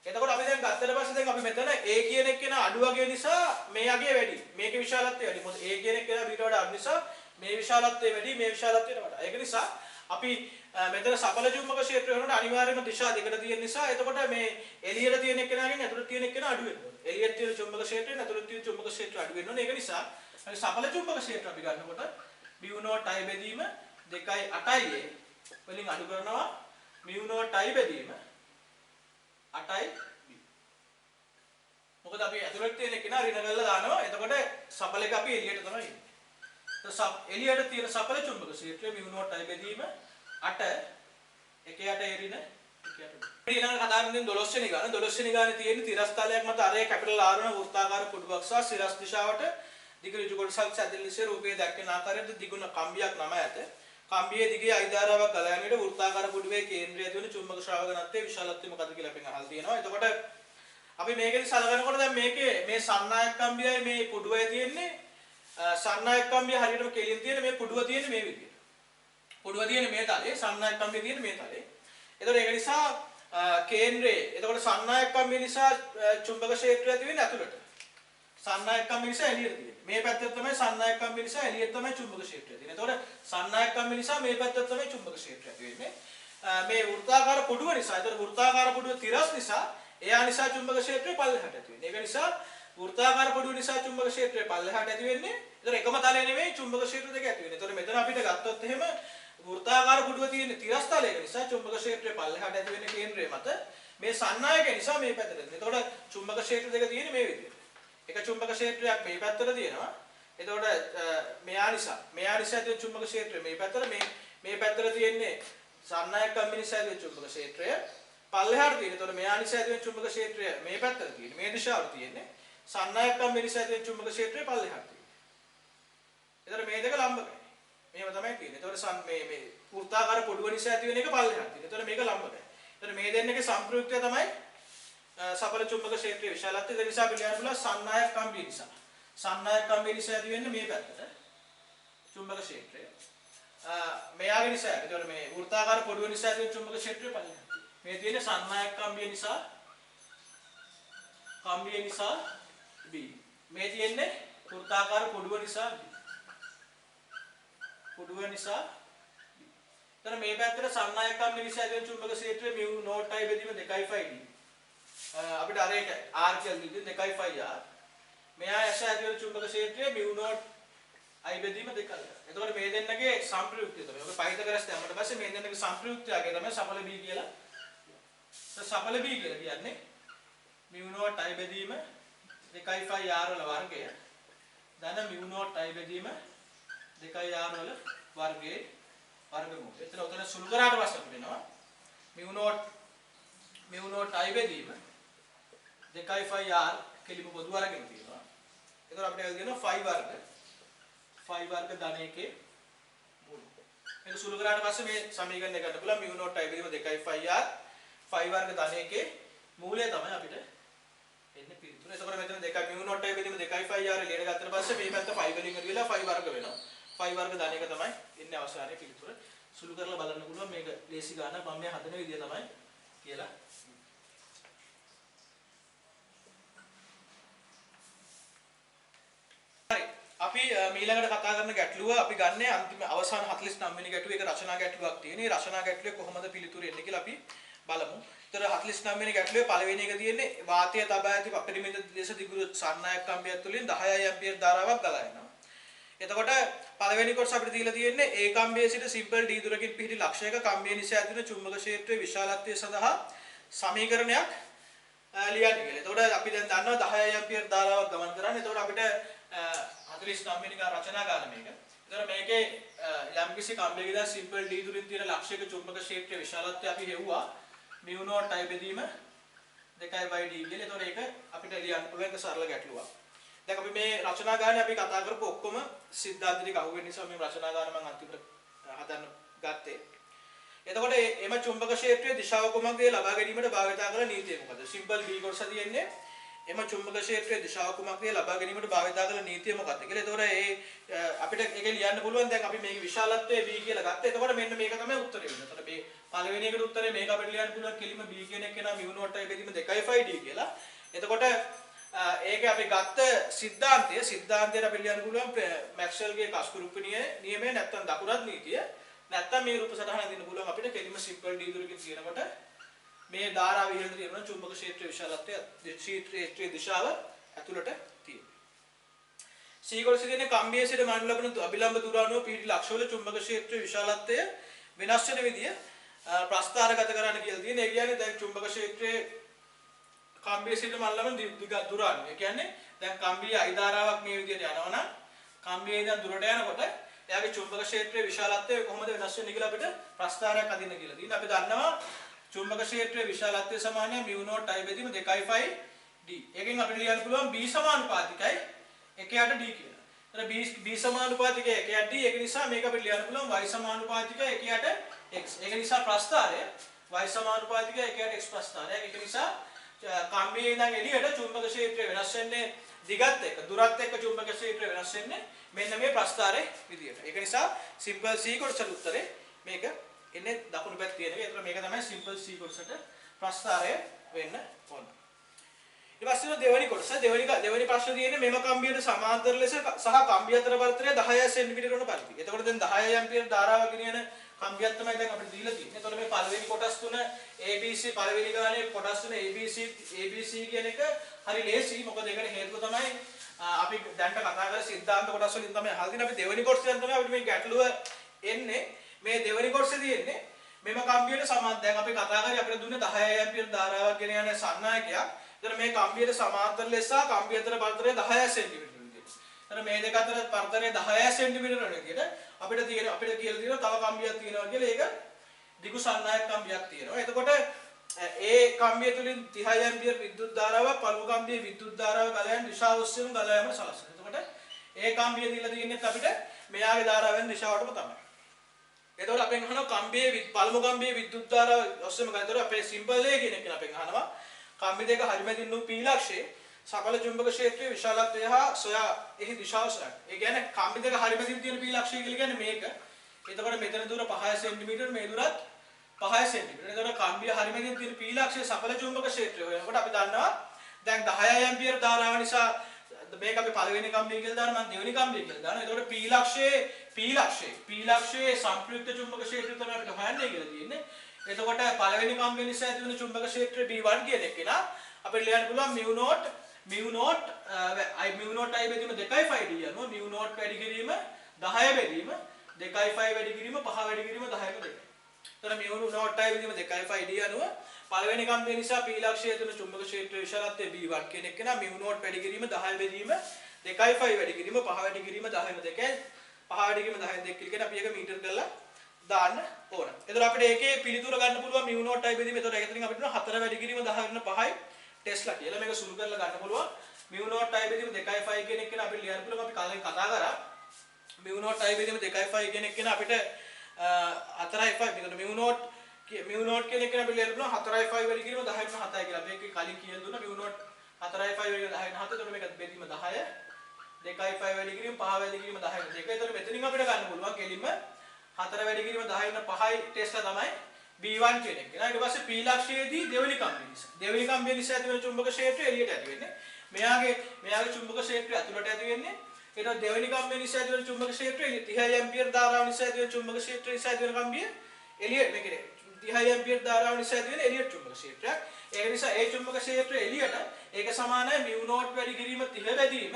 එතකොට අපි දැන් ගත්තට පස්සේ දැන් අපි මෙතන A කියන එක කෙනා අඩු වගේ නිසා මේ අගේ වැඩි. මේකේ විශාලත්වය වැඩි. මොකද A කියන එක කෙනා B ට වඩා අඩු නිසා මේ විශාලත්වය වැඩි මේ විශාලත්වයට වඩා. ඒක නිසා අපි මෙතන සඵල චුම්බක ක්ෂේත්‍රය වෙනකොට අනිවාර්යයෙන්ම දිශා දෙකට තියෙන නිසා එතකොට මේ එළියට තියෙන එක්කෙනාගෙන් ඇතුළට තියෙන එක්කෙනා අඩු වෙනවා. එළියට තියෙන චුම්බක ක්ෂේත්‍රයෙන් ඇතුළට තියෙන චුම්බක ක්ෂේත්‍රය අඩු වෙනවා. ඒක නිසා අපි සඵල චුම්බක ක්ෂේත්‍රය අපි ගන්නකොට μ නෝට් i බෙදීම 2.8a වලින් අඩු කරනවා μ නෝට් i බෙදීම 8යි b. මොකද අපි ඇතුළට තියෙන එක්කෙනා ඍණ කරලා දානවා. එතකොට සඵල එක අපි එළියට තමයි එන්නේ. එළියට තියෙන සඵල චුම්බක ක්ෂේත්‍රය μ නෝට් i බෙදීම 8 1.8 එරින 1.8. ඊළඟ කතා කරන්නේ 12 වෙනි ගාන. 12 වෙනි ගානේ තියෙන තිරස්තලයක් මත අරේ කැපිටල් R වන වෘත්තාකාර පුඩුවක් සහ සිරස් දිශාවට දිග ඍජු කොටසක් සැදෙලිසේ රූපයේ දැක්වෙන ආකාරයට දිගුණ කම්බියක් නම ඇත. කම්බියේ දිගේ අයිදාරාවක් ගලා යන විට වෘත්තාකාර පුඩුවේ කේන්ද්‍රය ඇති වන චුම්බක ශ්‍රාවක ඝනත්වයේ විශාලත්වය මොකක්ද කියලා අපෙන් අහලා තියෙනවා. එතකොට අපි මේකෙදි සලකනකොට දැන් මේකේ මේ සන්නායක කම්බියයි මේ පුඩුවයි තියෙන්නේ සන්නායක කම්බිය හරියටම කෙලින් තියෙන මේ පුඩුව තියෙන්නේ මේ විදිහට. පුඩුව තියෙන්නේ මේ තලයේ සන්නායක කම්බිය තියෙන්නේ මේ තලයේ. එතකොට ඒක නිසා කේන්ද්‍රයේ එතකොට සන්නායක කම්බිය නිසා චුම්බක ක්ෂේත්‍රය ඇති වෙන්නේ ඇතුළට. සන්නායක කම්බිය නිසා එළියට තියෙන්නේ. මේ පැත්තේ තමයි සන්නායක කම්බිය නිසා එළියට තමයි චුම්බක ක්ෂේත්‍රය තියෙන්නේ. එතකොට සන්නායක කම්බිය නිසා මේ පැත්තේ තමයි චුම්බක ක්ෂේත්‍රය ඇති වෙන්නේ. මේ වෘත්තාකාර පුඩුව නිසා එතකොට වෘත්තාකාර පුඩුව තිරස් නිසා එයා නිසා චුම්බක ක්ෂේත්‍රය පල්ලෙහාට ඇති වෙන්නේ. ඒක නිසා වෘත්තාකාර පුඩුව නිසා චුම්බක ක්ෂේත්‍රය පල්ලෙහාට ඇති වෙන්නේ. එතකොට එකම තලයේ නෙමෙයි චුම්බක ක්ෂේත්‍ර දෙක ඇති වෙන්නේ. එතකොට මෙතන අපිට ගත්තොත් එහෙම වෘත්තාකාර පුඩුව තියෙන තිරස් තලයක නිසා චුම්බක ක්ෂේත්‍රය පල්ලෙහාට ඇති වෙන කේන්ද්‍රය මත මේ සන්නායකය නිසා මේ පැත්තට එන්නේ. එතකොට චුම්බක ක්ෂේත්‍ර දෙක තියෙන්නේ මේ විදිහට. එක චුම්බක ක්ෂේත්‍රයක් මේ පැත්තට තියෙනවා. එතකොට මෙයා නිසා තියෙන චුම්බක ක්ෂේත්‍රය මේ පැත්තට මේ පැත්තට තියෙන්නේ සන්නායක කම්බි නිසා තියෙන චුම්බක ක්ෂේත්‍රය පල්ලෙහාට තියෙන. එතකොට මෙයා නිසා තියෙන චුම්බක ක්ෂේත්‍රය මේ පැත්තට තියෙන්නේ. මේ දිශාවට තියෙන්නේ. සන්නායක කම්බි නිසා තියෙන චුම්බක ක්ෂේත්‍රය පල්ලෙහාට තියෙන්නේ. එතකොට මේ දෙක ලම්බකයි. මේව තමයි තියෙන්නේ. එතකොට මේ වෘත්තාකාර පොඩුව නිසා ඇති වෙන එක පල්ලෙහාට තියෙන්නේ. එතකොට මේක ලම්බකයි. එතකොට මේ දෙන්නගේ සම්ප්‍රයුක්තය තමයි සඵල චුම්බක ක්ෂේත්‍රයේ විශාලත්වය. ඒ නිසා අපි ලියන්න පුළුවන් සන්නායක කම්බිය නිසා. සන්නායක කම්බිය නිසා ඇති වෙන්නේ මේ පැත්තට චුම්බක ක්ෂේත්‍රය. මෙයාගේ නිසා එතකොට මේ වෘත්තාකාර පොඩුව නිසා ඇති වෙන චුම්බක ක්ෂේත්‍රය පල්ලෙහාට. මේ තියෙන්නේ සන්නායක කම්බිය නිසා B. මේ තියෙන්නේ වෘත්තාකාර පොඩුව නිසා B. පුඩුව නිසා එතන මේ පැත්තට සන්නායක කම්බිය නිසා ඇති වෙන චුම්බක ක්ෂේත්‍රය μ නෝට් i බෙදීම 2.5d. අපිට අර එක r කියලා දෙන්නේ 2.5r. මෙයා ඇස ඇති වෙන චුම්බක ක්ෂේත්‍රය μ නෝට් i බෙදීම 2යි. එතකොට මේ දෙන්නගේ සම්ප්‍රයුක්තය තමයි. ඔක පයිතගරස් දැම්මට පස්සේ මේ දෙන්නගේ සම්ප්‍රයුක්තයගේ තමයි සඵල b කියලා. සඵල b කියලා කියන්නේ μ නෝට් i බෙදීම 2.5r වල වර්ගය ධන μ නෝට් i බෙදීම 2r වල වර්ගයේ වර්ගමූල. එතන උතන සුළු කරාට පස්සේ අපිට එනවා μ නෝට් i බෙදීම 2.5r කෙලිම පොදු වර්ගෙම තියෙනවා. එතකොට අපිට දෙනවා 5 වර්ග ධන 1 මූල. මේක සුළු කරාට පස්සේ මේ සමීකරණය ගන්න පුළුවන් μ නෝට් i බෙදීම 2.5r 5 වර්ග ධන 1 මූලය තමයි අපිට එන්නේ පිළිතුර. එතකොට මෙතන 2 μ නෝට් i බෙදීම 2.5r එළියට ගත්තට පස්සේ මේ පැත්ත 5 වලින් අඩු වෙලා 5 වර්ග වෙනවා. 5 වර්ග ධන 1 තමයි එන්නේ අවසානයේ පිළිතුර. සුළු කරලා බලන්න පුළුවන් මේක ලේසි ගානක් මම මේ හදන විදිය තමයි කියලා. හරි. අපි මීළඟට කතා කරන ගැටලුව අපි ගන්න අන්තිම අවසාන 49 වෙනි ගැටලුව. ඒක රචනා ගැටලුවක් තියෙන. මේ රචනා ගැටලුවේ කොහොමද පිළිතුරු එන්නේ කියලා අපි බලමු. ඒතර 49 වෙනි ගැටලුවේ පළවෙනි එක තියෙන්නේ වාතය තබා ඇති අපරිමිත ලෙස දිගුරු සන්නායක කම්බියක් තුළින් 10 ඇම්පියර් ධාරාවක් ගලා යනවා. එතකොට පළවෙනි කොටස අපිට දීලා තියෙන්නේ ඒ කම්බියේ සිට සිම්පල් D දුරකින් පිහිටි ලක්ෂයක කම්බිය නිසා ඇතිවන චුම්බක ක්ෂේත්‍රයේ විශාලත්වය සඳහා සමීකරණයක් ලියන්න කියලා. එතකොට අපි දැන් දන්නවා 10 ඇම්පියර් ධාරාවක් ගමන් කරන්නේ. එතකොට අපිට 49 වෙනි රචනා ගන්න මේක. එතකොට මේකේ යම්කිසි කම්බියක ඉඳන් සිම්පල් D දුරින් තියෙන ලක්ෂයක චුම්බක ක්ෂේත්‍රයේ විශාලත්වය අපි හෙව්වා mu naught I බෙදීම 2/d කියලා. එතකොට ඒක අපිට ලියන්න පුළුවන් එක සරල ගැටලුවක්. දැන් අපි මේ රචනා ගානේ අපි කතා කරපු ඔක්කොම සිද්ධාන්ත ටික අහුවෙන නිසා මේ රචනා ගාන මම අන්තිමට හදන්න ගත්තේ. එතකොට එම චුම්බක ක්ෂේත්‍රයේ දිශාව කුමක්ද ලබා ගැනීමට භාවිතා කරන නීතිය මොකද? සිම්පල් B කොටස තියෙන්නේ එම චුම්බක ක්ෂේත්‍රයේ දිශාව කුමක්ද ලබා ගැනීමට භාවිතා කරන නීතිය මොකක්ද කියලා. එතකොට අපිට ඒක ලියන්න පුළුවන්. දැන් අපි මේකේ විශාලත්වය B කියලා ගත්තා. එතකොට මෙන්න මේක තමයි උත්තරේ වෙන්නේ. එතකොට මේ පළවෙනි එකට උත්තරේ මේක අපිට ලියන්න පුළුවන් කෙලිම B කියන එක නා mu naught I බෙදීම 2/5d කියලා. එතකොට ඒක අපි ගත්ත සිද්ධාන්තයට අපි ලියන්න පුළුවන් මැක්ස්වෙල්ගේ කස්කුරුප්ප නියමය නැත්නම් දකුණත් නීතිය. නැත්නම් මේ රූප සටහන දෙන්න පුළුවන් අපිට කෙලිම සිම්පල් D දුරකින් තියෙනකොට මේ ධාරාව ඉහළට තියෙනවා චුම්බක ක්ෂේත්‍රයේ විශාලත්වය ක්ෂේත්‍රයේ දිශාව ඇතුළට තියෙනවා. C කොටසේ තියෙන කම්බියේ සිට මණ්ඩල ලබන අභිලම්බ දුර අනුව පිහිටි ලක්ෂවල චුම්බක ක්ෂේත්‍රයේ විශාලත්වය වෙනස් වෙන විදිය ප්‍රස්ථාරගත කරන්න කියලා තියෙනවා. ඒ කියන්නේ දැන් චුම්බක ක්ෂේත්‍රයේ කම්බියේ සිට මණ්ඩල ලබන දුර අනුව. ඒ කියන්නේ දැන් කම්බියේ I ධාරාවක් මේ විදියට යනවා නම් කම්බියේ ඉඳන් දුරට යනකොට එයාගේ චුම්බක ක්ෂේත්‍රයේ විශාලත්වය කොහොමද වෙනස් වෙන්නේ කියලා අපිට ප්‍රස්ථාරයක් අදින්න කියලා තියෙනවා. අපි දන්නවා චුම්බක ක්ෂේත්‍රයේ විශාලත්වය සමානයි mu naught I බෙදීම 2/5d. ඒකෙන් අපිට ලියන්න පුළුවන් b සමානුපාතිකයි 1/8d කියලා. එතන b සමානුපාතිකයි 1/8d. ඒක නිසා මේක අපිට ලියන්න පුළුවන් y සමානුපාතිකයි 1/8x. ඒක නිසා ප්‍රස්ථාරය y සමානුපාතිකයි 1/8x ප්‍රස්ථාරය. ඒක නිසා කම්බියේ ඉඳන් එළියට චුම්බක ක්ෂේත්‍රය වෙනස් වෙන්නේ දිගත් එක්ක දුරත් එක්ක චුම්බක ක්ෂේත්‍රය වෙනස් වෙන්නේ මෙන්න මේ ප්‍රස්ථාරයේ විදියට. ඒක නිසා සිම්පල් C කොටසට උත්තරේ මේක එන්නේ දකුණු පැත්තේ තියෙන එක. ඒතර මේක තමයි සිම්පල් C කොටසට ප්‍රස්ථාරය වෙන්න ඕන. ඊට පස්සේ දෙවෙනි කොටස දෙවෙනි ප්‍රශ්නේ තියෙන්නේ මෙම කම්බියට සමාන්තර ලෙස සහ කම්බිය අතර බරතරය 10 සෙන්ටිමීටර වන පරිදි. එතකොට දැන් 10 ඇම්පියර් ධාරාව ගෙනියන කම්බියක් තමයි දැන් අපිට දීලා තියෙන්නේ. එතකොට මේ පළවෙනි කොටස් තුන ABC පළවෙනි ගානේ කොටස් තුන ABC කියන එක හරි ලේසි. මොකද ඒකට හේතුව තමයි අපි දැන්ට කතා කරලා සිද්ධාන්ත කොටස් වලින් තමයි අහලා තියෙන්නේ. අපි දෙවෙනි කොටසෙන් තමයි අපිට මේ ගැටලුව එන්නේ. මේ දෙවෙනි කොටසේ තියෙන්නේ මෙම කම්බියට සමාන. දැන් අපි කතා කරේ අපිට දුන්නේ 10 ඇම්පියර් ධාරාවක් ගෙන යන සන්නායකයක්. එතන මේ කම්බියට සමාන්තර ලෙස කම්බිය අතර බරතරය 10 සෙන්ටිමීටර විදියට. එතන මේ දෙක අතර බරතරය 10 සෙන්ටිමීටර වෙන විදියට අපිට කියලා තියෙනවා තව කම්බියක් තියෙනවා කියලා. ඒක දිගු සන්නායක කම්බියක් තියෙනවා. එතකොට ඒ කම්බිය තුලින් 30 ඇම්පියර් විද්‍යුත් ධාරාවක් පළමු කම්බියේ විද්‍යුත් ධාරාව ගලා යන දිශාව ඔස්සේම ගලා යාම සලස්වන. එතකොට ඒ කම්බිය දීලා තියෙන්නේ අපිට මෙයාගේ ධාරාවෙන් දිශාවටම තමයි. එතකොට අපෙන් අහනවා කම්බියේ පළමු කම්බියේ විද්‍යුත් ධාරාව ඔස්සේම ගලා. එතකොට අපේ සිම්පල් A කියන එක අපෙන් අහනවා කම්බි දෙක හරිමැදින් වූ P ලක්ෂයේ සකල චුම්බක ක්ෂේත්‍රයේ විශාලත්වය හා සොයා එහි දිශාව සොයන්න. ඒ කියන්නේ කම්බි දෙක හරිමැදින් තියෙන P ලක්ෂය කියලා කියන්නේ මේක. එතකොට මෙතන දුර 5 සෙන්ටිමීටර මේ දුරත් 5 සෙන්ටිමීටර. එතකොට කම්බිය හරිමැදින් තියෙන P ලක්ෂයේ සකල චුම්බක ක්ෂේත්‍රය හොයනකොට අපි දන්නවා දැන් 10 ඇම්පියර් ධාරාව නිසා මේක අපි පළවෙනි කම්බිය කියලා දානවා මම දෙවෙනි කම්බිය කියලා දානවා. එතකොට P ලක්ෂයේ සංප්‍රයුක්ත චුම්බක ක්ෂේත්‍රය තමයි අපිට හොයන්නේ කියලා තියෙන්නේ. එතකොට පළවෙනි කම්බිය නිසා ඇතිවන චුම්බක ක්ෂේත්‍රය B1 කියන එක නා අපිට ලියන්න පුළුවන් mu naught I බෙදීම 2/5d යනවා. mu naught වැඩි කිරීම 10 බෙදීම 2/5 වැඩි කිරීම 5 වැඩි කිරීම 10ක දෙක. එතන mu naught I බෙදීම 2/5d යනවා. පළවෙනි කම්බිය නිසා P ලක්ෂයේ තියෙන චුම්බක ක්ෂේත්‍රයේ විශාලත්වය B1 කියන එක නා mu naught වැඩි කිරීම 10 බෙදීම 2/5 වැඩි කිරීම 5 වැඩි කිරීම 10ක දෙකයි 5 වැඩි කිරීම 10ක දෙක කියන අපි එක මීටර කරලා දාන්න ඕන. එතකොට අපිට ඒකේ පිළිතුර ගන්න පුළුවන් mu naught I බෙදීම. එතකොට ඒක අතරින් අපිට 4 වැඩි කිරීම 10 වෙන 5යි ටෙස්ලා කියලා මේක සුළු කරලා ගන්න පුළුවන්. mu naught I බෙදීම 2/5 කියන එක අපිට ලියන්න පුළුවන්. අපි කලින් කතා කරා mu naught I බෙදීම 2/5 කියන එක අපිට 4/5 මෙතන mu naught කියන එක අපිට ලියන්න පුළුවන් 4/5 වැඩි කිරීම 10 වෙන 7යි කියලා. මේක කලින් කියලා දුන්නා mu naught 4/5 වැඩි කිරීම 10 වෙන 7. එතකොට මේක බෙදීම 10 2/5 වැඩි කිරීම 5 වැඩි කිරීම 10 වෙන 2. එතකොට මෙතනින් අපිට ගන්න පුළුවන් කෙලින්ම 4 වැඩි කිරීම 10 වෙන 5යි ටෙස්ලා තමයි B1 කියන එක. ඊට පස්සේ P ලක්ෂයේදී දෙවෙනි කම්බිය නිසා. දෙවෙනි කම්බිය නිසා ඇති වෙන චුම්බක ක්ෂේත්‍රය එළියට ඇති වෙන්නේ. මෙයාගේ චුම්බක ක්ෂේත්‍රය ඇතුළට ඇති වෙන්නේ. ඊට දෙවෙනි කම්බිය නිසා ඇති වෙන චුම්බක ක්ෂේත්‍රය 30 ඇම්පියර් ධාරාව නිසා ඇති වෙන චුම්බක ක්ෂේත්‍රය නිසා ඇති වෙන කම්බිය එළියට මේ කියන්නේ 30 ඇම්පියර් ධාරාව නිසා ඇති වෙන එළියට චුම්බක ක්ෂේත්‍රයක්. ඒක නිසා ඒ චුම්බක ක්ෂේත්‍රය එළියට ඒක සමානයි μ0 වැඩි කිරීම 30 බැදීම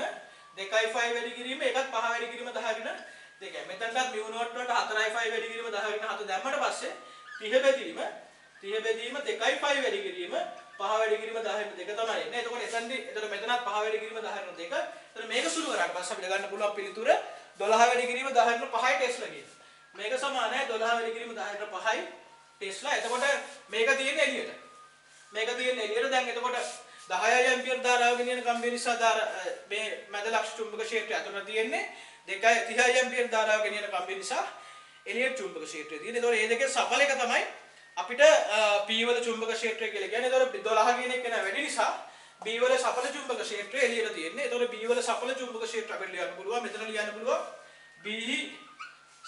2.5 වැඩි කිරීම ඒකත් 5 වැඩි කිරීම 10 වෙන දෙකයි. මෙතනටත් μ0 වලට 4.5 වැඩි කිරීම 10 වෙන 7 දැම්මට පස්සේ 30 බැදීම 2.5 වැඩි කිරීම 5 වැඩි කිරීම 10 වෙන දෙක තමයි එන්නේ. එතකොට එතනදී එතකොට මෙතනත් 5 වැඩි කිරීම 10 වෙන දෙක. එතකොට මේක සුළු කරාට පස්සේ අපිට ගන්න පුළුවන් පිළිතුර 12 වැඩි කිරීම 10 වෙන 5යි ටෙස්ලා කියන්නේ. මේක සමානයි 12 වැඩි කිරීම 10 වෙන 5යි ටෙස්ලා. එතකොට මේක තියෙන්නේ එළියට. මේක තියෙන්නේ එළියට. දැන් එතකොට 10 ඇම්පියර් ධාරාව ගෙනියන කම්බිය නිසා මේ මැද ලක්ෂ චුම්බක ක්ෂේත්‍රය අතුරට තියෙන්නේ 30 ඇම්පියර් ධාරාව ගෙනියන කම්බිය නිසා එළියට චුම්බක ක්ෂේත්‍රය තියෙන්නේ. එතකොට මේ දෙකේ සඵල එක තමයි අපිට P වල චුම්බක ක්ෂේත්‍රය කියලා කියන්නේ. එතකොට 12 කියන එක නෑ වැඩි නිසා B වල සඵල චුම්බක ක්ෂේත්‍රය එළියට තියෙන්නේ. එතකොට B වල සඵල චුම්බක ක්ෂේත්‍රය අපිට ලියන්න පුළුවන්. මෙතන ලියන්න පුළුවන් B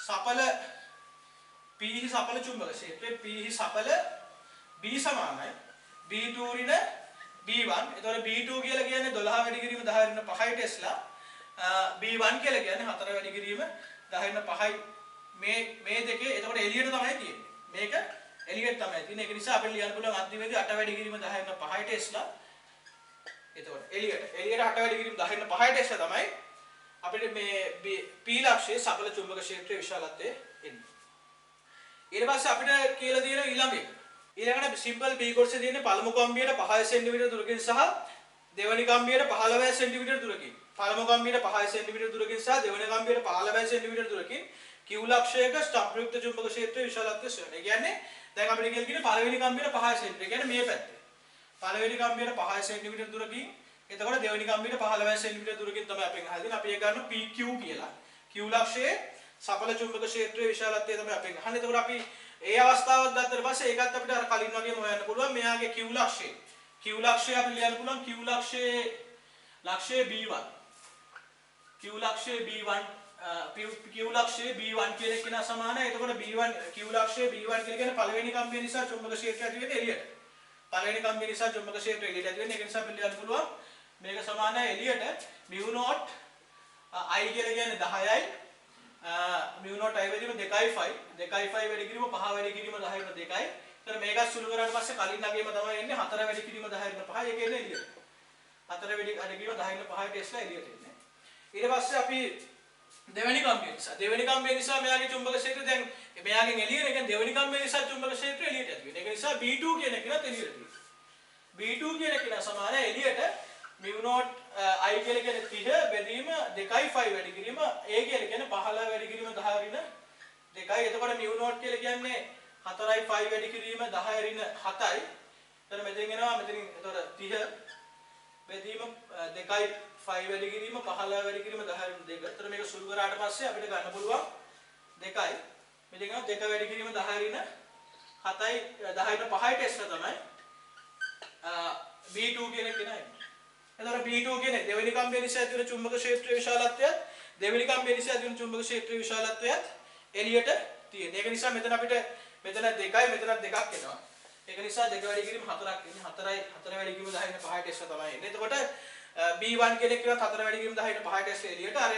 සඵල චුම්බක ක්ෂේත්‍රය P සඵල B සමානයි B2 ඍණ B1. එතකොට B2 කියලා කියන්නේ 12 වැඩි කිරීම 10 ඍණ 5යි ටෙස්ලා. B1 කියලා කියන්නේ 4 වැඩි කිරීම 10 ඍණ 5යි මේ දෙකේ. එතකොට එළියට තමයි තියෙන්නේ. මේක එළියට තමයි තියෙන්නේ. ඒක නිසා අපිට ලියන්න පුළුවන් අන්තිමේදී 8 වැඩි කිරීම 10 ඍණ 5යි ටෙස්ලා. එතකොට එළියට 8 වැඩි කිරීම 10 ඍණ 5යි ටෙස්ලා තමයි අපිට මේ P ලක්ෂයේ සඵල චුම්බක ක්ෂේත්‍රයේ විශාලත්වය එන්නේ. ඊට පස්සේ අපිට කියලා තියෙන ඊළඟ එක. ඊළඟට සිම්පල් B කොටසේ තියෙන පළමු කම්බියට 5 සෙන්ටිමීටර දුරකින් සහ දෙවෙනි කම්බියට 15 සෙන්ටිමීටර දුරකින්. පළමු කම්බියට 5 සෙන්ටිමීටර දුරකින් සහ දෙවෙනි කම්බියට 15 සෙන්ටිමීටර දුරකින් Q ලක්ෂයක ස්ටම්ප් යුක්ත චුම්බක ක්ෂේත්‍රයේ විශාලත්වය සොයන. ඒ කියන්නේ දැන් අපිට කියන්නේ පළවෙනි කම්බියට 5 සෙන්ටිමීටර. ඒ කියන්නේ මේ පැත්තේ. පළවෙනි කම්බියට 5 සෙන්ටිමීටර දුරකින් එතකොට දෙවෙනි කම්බියට 15 සෙන්ටිමීටර දුරකින් තමයි අපෙන් අහන්නේ. අපි ඒක ගන්න PQ කියලා. Q ලක්ෂයේ සඵල චුම්බක ක්ෂේත්‍රයේ විශාලත්වය තමයි අපෙන් අහන්නේ. එතකොට අපි ඒ අවස්ථාවක් ගත්තට පස්සේ ඒකත් අපිට අර කලින් වගේම හොයන්න පුළුවන්. මෙයාගේ Q ලක්ෂය අපි ලියන්න පුළුවන් Q ලක්ෂයේ B1. Q ලක්ෂයේ B1 කියන එක නා සමානයි. එතකොට B1 Q ලක්ෂයේ B1 කියලා කියන්නේ පළවෙනි කම්බිය නිසා චුම්බක ක්ෂේත්‍රය ඇති වෙන්නේ එළියට. පළවෙනි කම්බිය නිසා චුම්බක ක්ෂේත්‍රය එළියට ඇති වෙන්නේ. ඒක නිසා අපිට ලියන්න පුළුවන් මේක සමානයි එළියට μ0 I කියලා කියන්නේ 10යි. μ0 I වැඩිම 2.5 වැඩි කිරීම 5 වැඩි කිරීම 10 වෙන 2යි. එතන මේක සුළු කරාට පස්සේ කලින් නගේම තමයි එන්නේ 4 වැඩි කිරීම 10 වෙන 5යි. ඒක එන්නේ එළියට. 4 වැඩි කිරීම 10 වෙන 5යි ටෙස්ලා එළියට එන්නේ. ඊට පස්සේ අපි දෙවෙනි කම්බිය නිසා මෙයාගේ චුම්බක ක්ෂේත්‍රය දැන් මෙයාගෙන් එළියට ඒ කියන්නේ දෙවෙනි කම්බිය නිසා චුම්බක ක්ෂේත්‍රය එළියට ඇති වෙනවා. ඒක නිසා B2 කියන එක නත් එළියට තියෙනවා. B2 කියන එක නා සමානයි එළියට μ0 I කියලා කියන්නේ 30 බෙදීම 2.5 වැඩි කිරීම A කියලා කියන්නේ 15 වැඩි කිරීම 10 ඍණ 2යි. එතකොට μ0 කියලා කියන්නේ 4යි 5 වැඩි කිරීම 10 ඍණ 7යි. එතන මෙතෙන් එනවා මෙතනින් එතකොට 30 බෙදීම 2යි 5 වැඩි කිරීම 15 වැඩි කිරීම 10 ඍණ 2. එතන මේක සුළු කරාට පස්සේ අපිට ගන්න පුළුවන් 2යි. මෙතෙන් එනවා 2 වැඩි කිරීම 10 ඍණ 7යි 10 ඍණ 5යි ටෙස්ලා තමයි B2 කියන එක නෑ. එතකොට B2 කියන්නේ දෙවෙනි කම්බිය නිසා ඇති වෙන චුම්බක ක්ෂේත්‍රයේ විශාලත්වයත් දෙවෙනි කම්බිය නිසා ඇති වෙන චුම්බක ක්ෂේත්‍රයේ විශාලත්වයත් එළියට තියෙන. ඒක නිසා මෙතන අපිට මෙතන 2යි මෙතනත් 2ක් එනවා. ඒක නිසා 2 වැඩි කිරීම 4ක් එන්නේ. 4 වැඩි කිරීම 10 වෙන 5යි ටෙස්ලා තමයි එන්නේ. එතකොට B1 කෙනෙක් කියනවා 4 වැඩි කිරීම 10 වෙන 5යි ටෙස්ලා එළියට. අර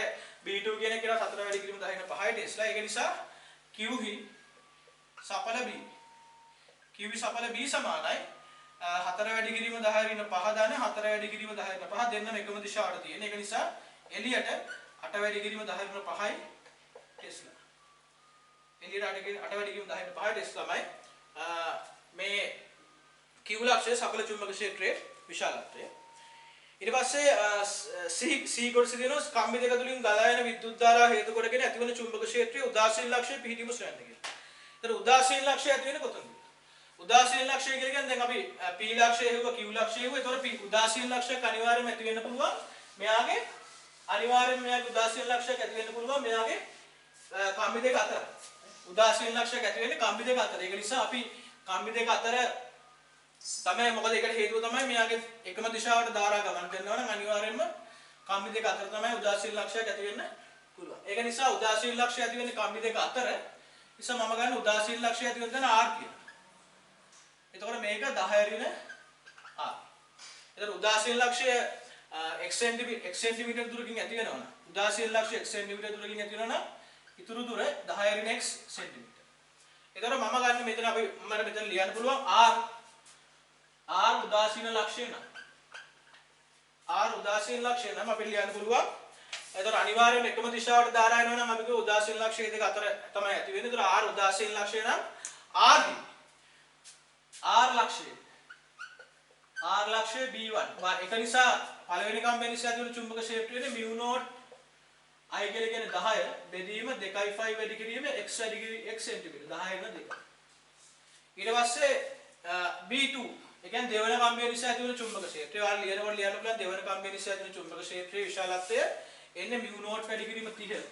B2 කෙනෙක් කියනවා 4 වැඩි කිරීම 10 වෙන 5යි ටෙස්ලා. ඒක නිසා QV සඵල B. QV සඵල B සමානයි 4 වැඩි කිරීම 10 ඍණ 5 දාන 4 වැඩි කිරීම 10 ඍණ 5 දෙන්නම එකම දිශාවට තියෙන. ඒක නිසා එළියට 8 වැඩි කිරීම 10 ඍණ 5යි ටෙස්ලා. එළියට 8 වැඩි කිරීම 10 ඍණ 5යි ටෙස්ලා තමයි මේ Q ලක්ෂයේ සඵල චුම්බක ක්ෂේත්‍රයේ විශාලත්වය. ඊට පස්සේ C කොටසේ දෙනවා කම්බි දෙක තුලින් ගලා යන විද්‍යුත් ධාරාව හේතු කොටගෙන ඇතිවන චුම්බක ක්ෂේත්‍රයේ උදාසීන ලක්ෂයේ පිහිටීම සොයන්න කියලා. ඒතර උදාසීන ලක්ෂය ඇති වෙන්නේ කොතනද? උදාසීන ලක්ෂය කියලා කියන්නේ දැන් අපි P ලක්ෂය හෙව්වා Q ලක්ෂය හෙව්වා. ඒතකොට උදාසීන ලක්ෂයක් අනිවාර්යයෙන්ම ඇති වෙන්න පුළුවන්. මෙයාගේ අනිවාර්යයෙන්ම මෙයාගේ උදාසීන ලක්ෂයක් ඇති වෙන්න පුළුවන් මෙයාගේ කම්බි දෙක අතර. උදාසීන ලක්ෂයක් ඇති වෙන්නේ කම්බි දෙක අතර. ඒක නිසා අපි කම්බි දෙක අතර තමයි මොකද ඒකට හේතුව තමයි මෙයාගේ එකම දිශාවට ධාරා ගමන් කරනවා නම් අනිවාර්යයෙන්ම කම්බි දෙක අතර තමයි උදාසීන ලක්ෂයක් ඇති වෙන්න පුළුවන්. ඒක නිසා උදාසීන ලක්ෂය ඇති වෙන්නේ කම්බි දෙක අතර. නිසා මම ගන්න උදාසීන ලක්ෂය ඇති වෙන තැන R කියලා. එතකොට මේක 10 ඍණ R. එතකොට උදාසීන ලක්ෂය x සෙන්ටිමීටර් දුරකින් ඇති වෙනවා නම් උදාසීන ලක්ෂය x සෙන්ටිමීටර් දුරකින් ඇති වෙනවා නම් ඉතුරු දුර 10 රින් x සෙන්ටිමීටර්. එතකොට මම ගන්න මෙතන අපි මම මෙතන ලියන්න පුළුවන් r උදාසීන ලක්ෂය නම් අපි ලියන්න පුළුවන්. එතකොට අනිවාර්යයෙන් එකම දිශාවට ධාරා යනවා නම් අපි කිය උදාසීන ලක්ෂය දෙක අතර තමයි ඇති වෙන්නේ. එතකොට r උදාසීන ලක්ෂය නම් r ලක්ෂය b1. ඒක නිසා පළවෙනි කම්බිය නිසා ඇති වෙන චුම්බක ක්ෂේත්‍රය වෙන්නේ μ0 I කියලා කියන්නේ 10 බෙදීම 2.5 වැඩි කිරීම x වැඩි කිරීම x සෙන්ටිමීටර 10 වෙන 2. ඊට පස්සේ b2 ඒ කියන්නේ දෙවන කම්බිය නිසා ඇති වෙන චුම්බක ක්ෂේත්‍රය. ඔයාලා ලියනකොට ලියන්න පුළුවන් දෙවන කම්බිය නිසා ඇති වෙන චුම්බක ක්ෂේත්‍රයේ විශාලත්වය එන්නේ μ0 වැඩි කිරීම 30.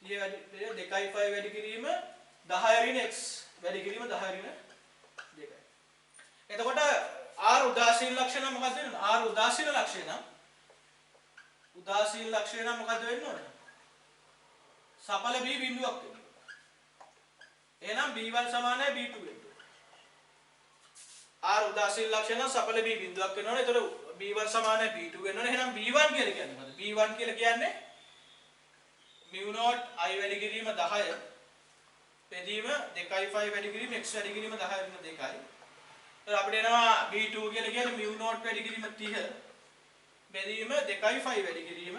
30 වැඩි 2.5 වැඩි කිරීම 10 රින් x වැඩි කිරීම 10 රින් 2යි. එතකොට r උදාසීන ලක්ෂය නම් මොකක්ද වෙන්නේ? r උදාසීන ලක්ෂය නම් මොකද්ද වෙන්න ඕනේ? සඵල b බිඳුවක් වෙන්න. එහෙනම් b1 සමානයි b2 වෙන්න. r උදාසීන ලක්ෂය නම් සඵල b බිඳුවක් වෙන්න ඕනේ. ඒතකොට b1 සමානයි b2 වෙන්න ඕනේ. එහෙනම් b1 කියලා කියන්නේ මොකද්ද? b1 කියලා කියන්නේ μ0 I වැඩි කිරීම 10 බෙදීම 2.5 වැඩි කිරීම x වැඩි කිරීම 10 වෙන 2යි. එතකොට අපිට එනවා b2 කියලා කියන්නේ μ0 වැඩි කිරීම 30 බෙදීම 2.5 වැඩි කිරීම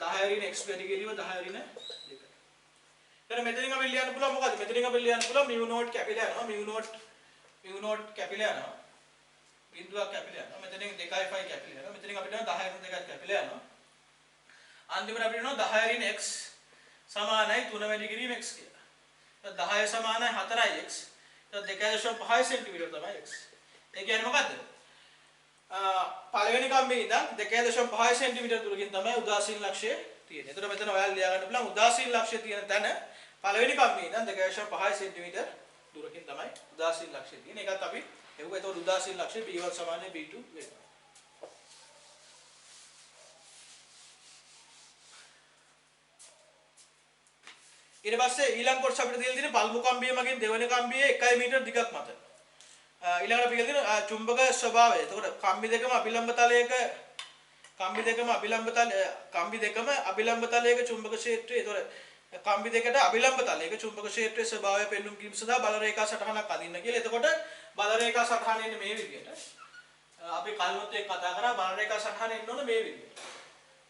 10 රින් x වැඩි කිරීම 10 රින් 2යි. එතන මෙතනින් අපි ලියන්න පුළුවන් මොකද්ද? මෙතනින් අපි ලියන්න පුළුවන් μ0 කැපිලා යනවා. μ0 කැපිලා යනවා. බිඳුවක් කැපිලා යනවා. මෙතනින් 2.5 කැපිලා යනවා. මෙතනින් අපිට 10 රින් 2ක් කැපිලා යනවා. අන්තිමට අපිට එනවා 10 රින් x සමානයි 3 වැඩි කිරීම x කියලා. 10 සමානයි 4යි x. 2.5 සෙන්ටිමීටර තමයි x. ඒ කියන්නේ මොකද්ද? පළවෙනි කම්බියේ ඉඳන් 2.5 සෙන්ටිමීටර දුරකින් තමයි උදාසීන ලක්ෂය තියෙන්නේ. එතකොට මෙතන ඔයාලා ලියා ගන්න පුළුවන් උදාසීන ලක්ෂය තියෙන තැන පළවෙනි කම්බියේ ඉඳන් 2.5 සෙන්ටිමීටර දුරකින් තමයි උදාසීන ලක්ෂය තියෙන්නේ. ඒකත් අපි එව්වා. එතකොට උදාසීන ලක්ෂය b1 සමානයි b2 වෙනවා. ඊට පස්සේ ඊළඟ කොටස අපිට දීලා තියෙන්නේ පළමු කම්බිය මගින් දෙවෙනි කම්බියේ 1 මීටර දිගක් මත. ඊළඟට අපි කියලා තියෙනවා චුම්බක ස්වභාවය. එතකොට කම්බි දෙකම අභිලම්බ තලයක චුම්බක ක්ෂේත්‍රය. එතකොට කම්බි දෙකට අභිලම්බ තලයක චුම්බක ක්ෂේත්‍රයේ ස්වභාවය පෙන්වීම කිරීම සඳහා බල රේඛා සටහනක් අදින්න කියලා. එතකොට බල රේඛා සටහන එන්නේ මේ විදිහට. අපි කලිනුත් එක්ක කතා කරා බල රේඛා සටහන එන්න ඕන මේ විදිහට.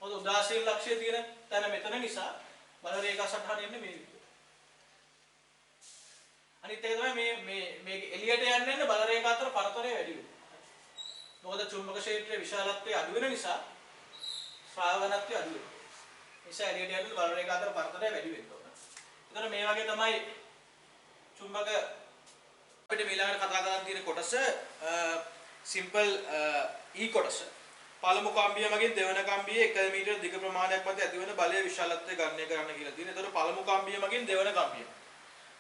මොකද උදාසීන ලක්ෂය තියෙන තැන මෙතන නිසා බල රේඛා සටහන එන්නේ මේ විදිහට. අනිත් එක තමයි මේ එළියට යන්න බල රේඛා අතර පරතරය වැඩි වෙනවා. මොකද චුම්බක ක්ෂේත්‍රයේ විශාලත්වය අඩු වෙන නිසා ශ්‍රාවණත්වය අඩු වෙනවා. නිසා එළියට යන්න බල රේඛා අතර පරතරය වැඩි වෙනවා. එතන මේ වගේ තමයි චුම්බක අපිට ඊළඟට කතා කරන්න තියෙන කොටස සිම්පල් E කොටස. පළමු කම්බිය මගින් දෙවන කම්බියේ 1 මීටර දිග ප්‍රමාණයක් මත ඇතිවන බලයේ විශාලත්වය ගණනය කරන්න කියලා තියෙනවා. එතකොට පළමු කම්බිය මගින් දෙවන කම්බිය.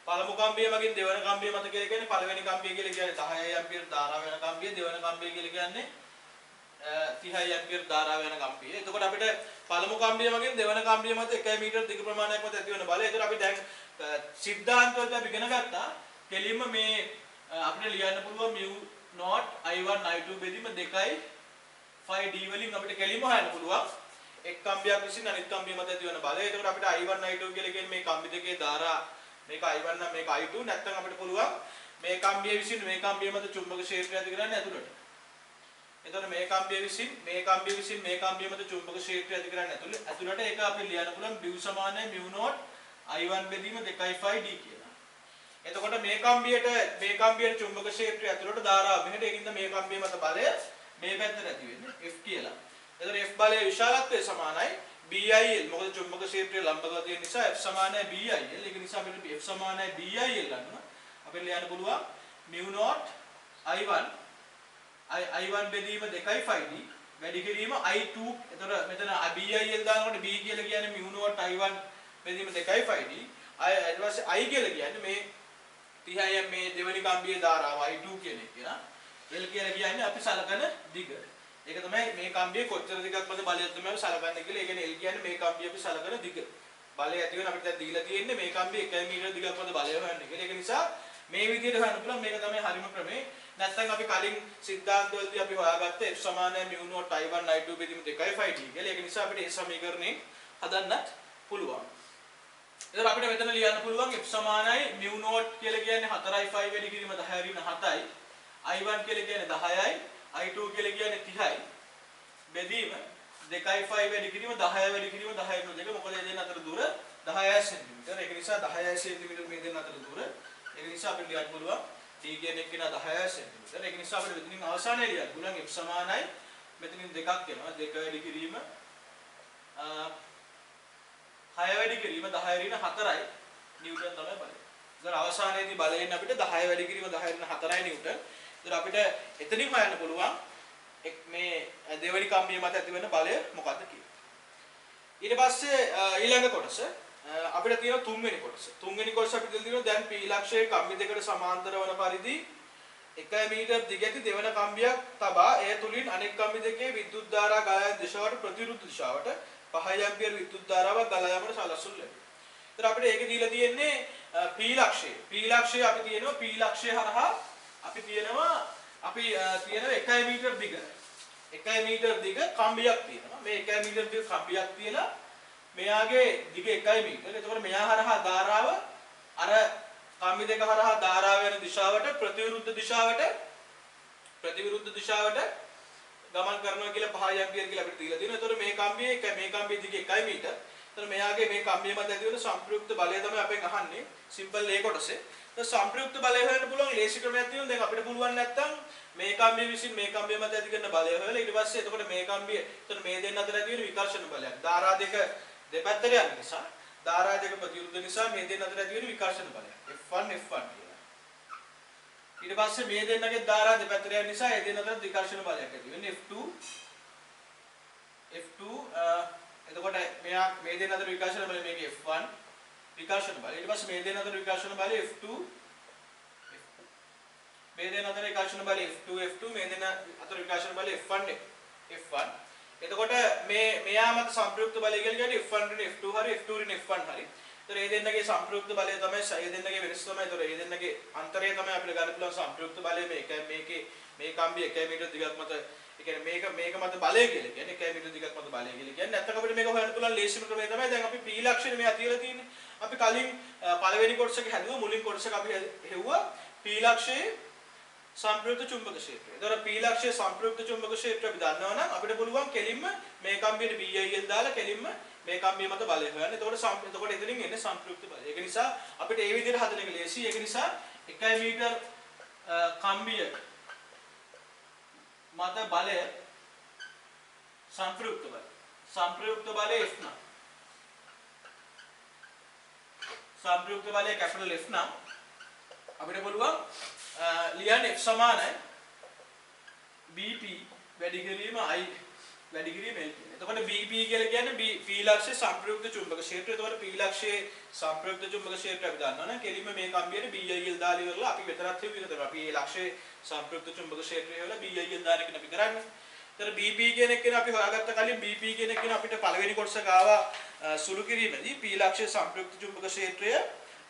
පළමු කම්බිය මගින් දෙවන කම්බිය මත කියලා කියන්නේ පළවෙනි කම්බිය කියලා කියන්නේ 10 ඇම්පියර් ධාරාව යන කම්බිය. දෙවන කම්බිය කියලා කියන්නේ 30 ඇම්පියර් ධාරාව යන කම්බිය. එතකොට අපිට පළමු කම්බිය මගින් දෙවන කම්බිය මත 1 මීටර දිග ප්‍රමාණයක් මත ඇතිවන බලය. එතකොට අපි දැන් සිද්ධාන්ත වලට අපි ඉගෙන ගත්තා. කෙලින්ම මේ අපිට ලියන්න පුළුවන් μ0 I1 I2 බෙදීම 2.5 d වලින් අපිට කෙලින්ම හොයන්න පුළුවන්. එක් කම්බියක් විසින් අනිත් කම්බිය මත ඇතිවන බලය. එතකොට අපිට I1 I2 කියලා කියන්නේ මේ කම්බි දෙකේ ධාරා මේක I1 නම් මේක I2 නැත්නම් අපිට පුළුවන් මේ කම්බිය විසින් මේ කම්බිය මත චුම්බක ක්ෂේත්‍රය ඇති කරන්නේ ඇතුළට. එතකොට මේ කම්බිය විසින් මේ කම්බිය මත චුම්බක ක්ෂේත්‍රය ඇති කරන්නේ ඇතුළට ඒක අපි ලියන්න පුළුවන් B සමානයි μ0 I1 බෙදීම 2.5 d කියලා. එතකොට මේ කම්බියට චුම්බක ක්ෂේත්‍රය ඇතුළට ධාරාව මෙහෙට ඒකින්ද මේ කම්බිය මත බලය මේ පැත්තට ඇති වෙන්නේ F කියලා. එතකොට F බලයේ විශාලත්වය සමානයි BIL. මොකද චුම්බක ක්ෂේත්‍රයේ ලම්බකව තියෙන නිසා F සමානයි BIL. ඒක නිසා අපිට F සමානයි BIL ගන්නවා. අපිට ලියන්න පුළුවන් μ0 I1 බෙදීම 2.5d වැඩි කිරීම I2. එතකොට මෙතන BIL දානකොට B කියලා කියන්නේ μ0 I1 බෙදීම 2.5d. ඊට පස්සේ I කියලා කියන්නේ මේ 30 මේ දෙවෙනි කම්බියේ ධාරාව I2 කියන එක නා. L කියලා කියන්නේ අපි සලකන දිග. ඒක තමයි මේ කම්බියේ කොච්චර දිගක් මත බලය තමයි අපි සලකන්නේ කියලා. ඒ කියන්නේ L කියන්නේ මේ කම්බිය අපි සලකන දිග. බලය ඇති වෙන අපිට දැන් දීලා තියෙන්නේ මේ කම්බිය 1 මීටර දිගක් මත බලය හොයන්න කියලා. ඒක නිසා මේ විදිහට හොයන්න පුළුවන් මේක තමයි හරිම ක්‍රමය. නැත්නම් අපි කලින් සිද්ධාන්ත වලදී අපි හොයාගත්තේ f සමානයි μ0 i1 i2 බෙදීම 2යි 5t කියලා. ඒක නිසා අපිට මේ සමීකරණේ හදන්නත් පුළුවන්. එතකොට අපිට මෙතන ලියන්න පුළුවන් f සමානයි μ0 කියලා කියන්නේ 4යි 5 වැඩි කිරීම 10 රින 7යි. i1 කියලා කියන්නේ 10යි. i2 කියලා කියන්නේ 30යි. බෙදීම 2යි 5 වැඩි කිරීම 10යි වැඩි කිරීම 10යි රින 2 මොකද මේ දෙන්න අතර දුර 10යි සෙන්ටිමීටර. ඒක නිසා 10යි සෙන්ටිමීටර මේ දෙන්න අතර දුර. ඒක නිසා අපිට ලියන්න පුළුවන් d කියන එක නා 10යි සෙන්ටිමීටර. ඒක නිසා අපිට මෙතනින් අවසානයේ ලියන්න පුළුවන් f සමානයි මෙතනින් දෙකක් එනවා. 2 වැඩි කිරීම 6 වැඩි කිරීම 10 රින 4යි නිව්ටන් තමයි බලය. ඒතර අවසානයේදී බලයෙන් අපිට 10 වැඩි කිරීම 10 රින 4යි නිව්ටන්. ඒතර අපිට එතනින් හොයන්න පුළුවන් මේ දෙවෙනි කම්බිය මත ඇතිවෙන බලය මොකක්ද කියලා. ඊට පස්සේ ඊළඟ කොටස අපිට තියෙන තුන්වෙනි කොටස. තුන්වෙනි කොටස අපිට තියෙනවා දැන් p ලක්ෂයේ කම්බි දෙකට සමාන්තර වන පරිදි 1 මීටර දිග ඇති දෙවන කම්බියක් තබා එය තුලින් අනෙක් කම්බි දෙකේ විද්‍යුත් ධාරා ගායන දිශාවට ප්‍රතිවිරුද්ධ දිශාවට 5 ඇම්පියර් විද්‍යුත් ධාරාවක් ගලා යාමට සලස්වනු ලැබේ. ඒතර අපිට ඒක දීලා තියෙන්නේ p ලක්ෂය. p ලක්ෂය අපි තියෙනවා p ලක්ෂය හරහා අපි තියෙනවා 1 මීටර දිග. 1 මීටර දිග කම්බියක් තියෙනවා. මේ 1 මීටර දිග කම්බියක් තියලා මෙයාගේ දිග 1 මීටර. එතකොට මෙයා හරහා ධාරාව අර කම්බි දෙක හරහා ධාරාව යන දිශාවට ප්‍රතිවිරුද්ධ දිශාවට ගමන් කරනවා කියලා 5 ඇම්පියර් කියලා අපිට දීලා තියෙනවා. එතකොට මේ කම්බිය දිග 1 මීටර. එතකොට මෙයාගේ මේ කම්බිය මත ඇති වෙන සංප්‍රයුක්ත බලය තමයි අපෙන් අහන්නේ. සිම්පල් ඒ කොටසේ. එතකොට සංප්‍රයුක්ත බලය හොයන්න පුළුවන් ලේසි ක්‍රමයක් තියෙනවා. දැන් අපිට පුළුවන් නැත්තම් මේ කම්බිය විසින් මේ කම්බිය මත ඇති කරන බලය හොයලා ඊට පස්සේ එතකොට මේ කම්බිය එතකොට මේ දෙන්න අතර ඇති වෙන විකර්ෂණ බලයක්. ධාරා දෙක දෙපැත්තට යන නිසා ධාරා දෙක ප්‍රතිවිරුද්ධ නිසා මේ දෙන්න අතර ඇති වෙන විකර්ෂණ බලයක්. F1 කියලා. ඊට පස්සේ මේ දෙන්නගේ ධාරා දෙපැත්තට යන නිසා ඒ දෙන්න අතර විකර්ෂණ බලයක් ඇති වෙන්නේ F2 එතකොට මේ දෙන්න අතර විකර්ෂණ බලය මේකේ F1 විකර්ෂණ බලය. ඊට පස්සේ මේ දෙන්න අතර විකර්ෂණ බලය F2 මේ දෙන්න අතර විකර්ෂණ බලය F2 මේ දෙන්න අතර විකර්ෂණ බලය F1 එතකොට මෙයා මත සංප්‍රයුක්ත බලය කියලා කියන්නේ F1 රින් F2 හරි F2 රින් F1 හරි. ඒතර මේ දෙන්නගේ සංප්‍රයුක්ත බලය තමයි මේ දෙන්නගේ වෙනස තමයි. ඒතර මේ දෙන්නගේ අන්තරය තමයි අපිට ගන්න පුළුවන් සංප්‍රයුක්ත බලය මේකේ මේ කම්බිය 1 මීටර දිගක් මත ඒ කියන්නේ මේක මත බලය කියලා කියන්නේ 1 මීටර දිගක් මත බලය කියලා කියන්නේ. නැත්නම් අපිට මේක හොයන්න පුළුවන් ලේසිම ක්‍රමය තමයි දැන් අපි p ලක්ෂණ මෙයා තියලා තියෙන්නේ. අපි කලින් පළවෙනි කොටසක හැදුවා මුලින් කොටසක අපි හෙව්වා p ලක්ෂයේ සංප්‍රයුක්ත චුම්බක ක්ෂේත්‍රය. ඒතර p ලක්ෂයේ සංප්‍රයුක්ත චුම්බක ක්ෂේත්‍රය අපි දන්නවා නම් අපිට පුළුවන් කෙලින්ම මේ කම්බියට BIL දාලා කෙලින්ම මේ කම්බිය මත බලය හොයන්න. එතකොට එතනින් එන්නේ සංප්‍රයුක්ත බලය. ඒක නිසා අපිට මේ විදිහට හදන එක ලේසි. ඒක නිසා 1 මීටර කම්බිය මත බලය සංප්‍රයුක්ත බලය. සංප්‍රයුක්ත බලය F නම්. සංප්‍රයුක්ත බලය කැපිටල් F නම් අපිට පුළුවන් ලියන්න F සමානයි BP වැඩි කිරීම I වැඩි කිරීම L. එතකොට BP කියලා කියන්නේ P ලක්ෂයේ සංප්‍රයුක්ත චුම්බක ක්ෂේත්‍රය. එතකොට P ලක්ෂයේ සංප්‍රයුක්ත චුම්බක ක්ෂේත්‍රය අපි දන්නවනේ. කෙලින්ම මේ කම්බියට BIL දාලා ඉවරලා අපි මෙතනත් හිව් එක තමයි. අපි මේ ලක්ෂයේ සංප්‍රයුක්ත චුම්බක ක්ෂේත්‍රය වල BIL දාන එක අපි කරන්නේ. එතකොට BP කියන එක අපි හොයාගත්ත කලින් BP කියන එක අපිට පළවෙනි කොටස ගාවා සුළු කිරීමේදී P ලක්ෂයේ සංප්‍රයුක්ත චුම්බක ක්ෂේත්‍රය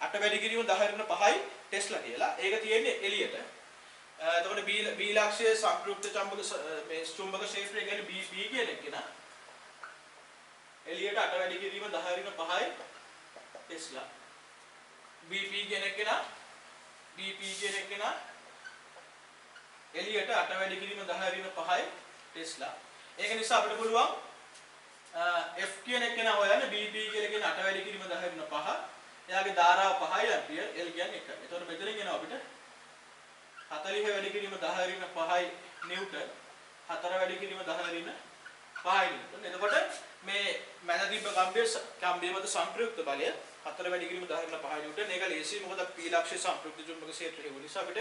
8 වැඩි කිරීම 10 රින 5යි ටෙස්ලා කියලා. ඒක තියෙන්නේ එළියට. එතකොට B ලක්ෂයේ සංප්‍රයුක්ත චුම්බක ක්ෂේත්‍රය කියන්නේ B කියන එක නා එළියට 8 වැඩි කිරීම 10 රින 5යි ටෙස්ලා. BP කියන එක නා එළියට 8 වැඩි කිරීම 10 රින 5යි ටෙස්ලා. ඒක නිසා අපිට පුළුවන් F කියන එක නා හොයන්න BP කියලා කියන 8 වැඩි කිරීම 10 රින 5. එයාගේ ධාරාව 5 ඇම්පියර් L කියන්නේ 1. එතකොට මෙතනින් එනවා අපිට 40 වැඩි කිරීම 10 රින 5යි නිව්ටන් 4 වැඩි කිරීම 10 රින 5යි නිව්ටන්. එතකොට මේ මැද තිබ්බ කම්බිය මත සංප්‍රයුක්ත බලය 4 වැඩි කිරීම 10 රින 5යි නිව්ටන්. ඒක ලේසි මොකද P ලක්ෂයේ සංප්‍රයුක්ත චුම්බක ක්ෂේත්‍රය හේතු නිසා අපිට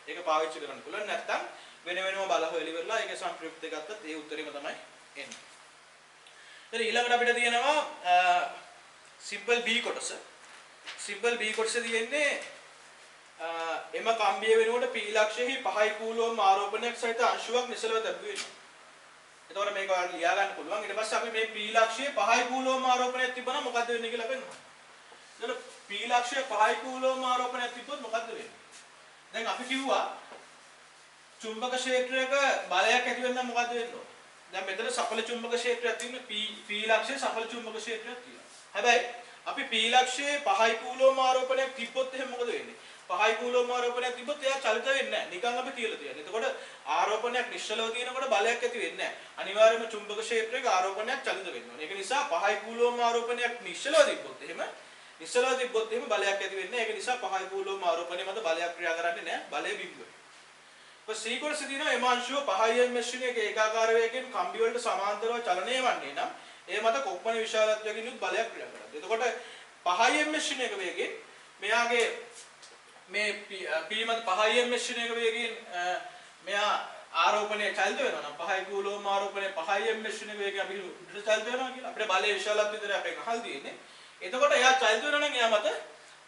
ඒක පාවිච්චි කරන්න පුළුවන්. නැත්නම් වෙනම බල හොයලා ඉවරලා ඒක සංප්‍රයුක්ත ගත්තත් ඒ උත්තරෙම තමයි එන්නේ. ඊට ඊළඟට අපිට තියෙනවා සිම්පල් B කොටස. සිම්පල් B කොටසේ තියෙන්නේ එම කම්බිය වෙනුවට P ලක්ෂයෙහි 5 කූලෝම් ආරෝපණයක් සහිත අංශුවක් නිසලව තැබුවේ වෙනවා. එතකොට මේක ඔයාලට ලියා ගන්න පුළුවන්. ඊට පස්සේ අපි මේ P ලක්ෂයේ 5 කූලෝම් ආරෝපණයක් තිබ්බනම් මොකද්ද වෙන්නේ කියලා බලන්න. එතකොට P ලක්ෂයේ 5 කූලෝම් ආරෝපණයක් තිබ්බොත් මොකද්ද වෙන්නේ? දැන් අපි කිව්වා චුම්බක ක්ෂේත්‍රයක බලයක් ඇති වෙන්න මොකද වෙන්න ඕන? දැන් මෙතන සඵල චුම්බක ක්ෂේත්‍රයක් තියෙන P ලක්ෂයේ සඵල චුම්බක ක්ෂේත්‍රයක් තියෙනවා. හැබැයි අපි P ලක්ෂයේ පහයි කූලෝම ආරෝපණයක් තිබ්බොත් එහෙනම් මොකද වෙන්නේ? පහයි කූලෝම ආරෝපණයක් තිබ්බොත් එයා චලිත වෙන්නේ නැහැ. නිකන් අපි තියලා තියෙනවා. එතකොට ආරෝපණයක් නිශ්චලව තියෙනකොට බලයක් ඇති වෙන්නේ නැහැ. අනිවාර්යයෙන්ම චුම්බක ක්ෂේත්‍රයක ආරෝපණයක් චලිත වෙන්න ඕනේ. ඒක නිසා පහයි කූලෝම ආරෝපණයක් නිශ්චලව තිබ්බොත් එහෙම බලයක් ඇති වෙන්නේ නැහැ. ඒක නිසා පහයි කූලෝම ආරෝපණය මත බලයක් ක්‍රියා කරන්නේ නැහැ. බලය බිඳුවයි. සීකොලස දිනවා එමාංශුව පහයි මෙෂින් එකේ ඒකාකාර වේගයෙන් කම්බි වලට සමාන්තරව චලනය වන්නේ නම් ඒ මත කොප්පන විශාලත්වයකින් යුත් බලයක් ක්‍රියා කරනවා. එතකොට පහයි මෙෂින් එක වේගයෙන් මෙයාගේ මේ P මත පහයි මෙෂින් එක වේගයෙන් මෙයා ආරෝපණය චලිත වෙනවා නම් පහයි කූලෝම ආරෝපණය පහයි මෙෂින් එක වේගයෙන් අපි උඩට චලිත වෙනවා කියලා අපිට බලයේ විශාලත්වය විතර අපේ අහල් තියෙන්නේ. එතකොට එයා චලිත වෙනවා නම් එයා මත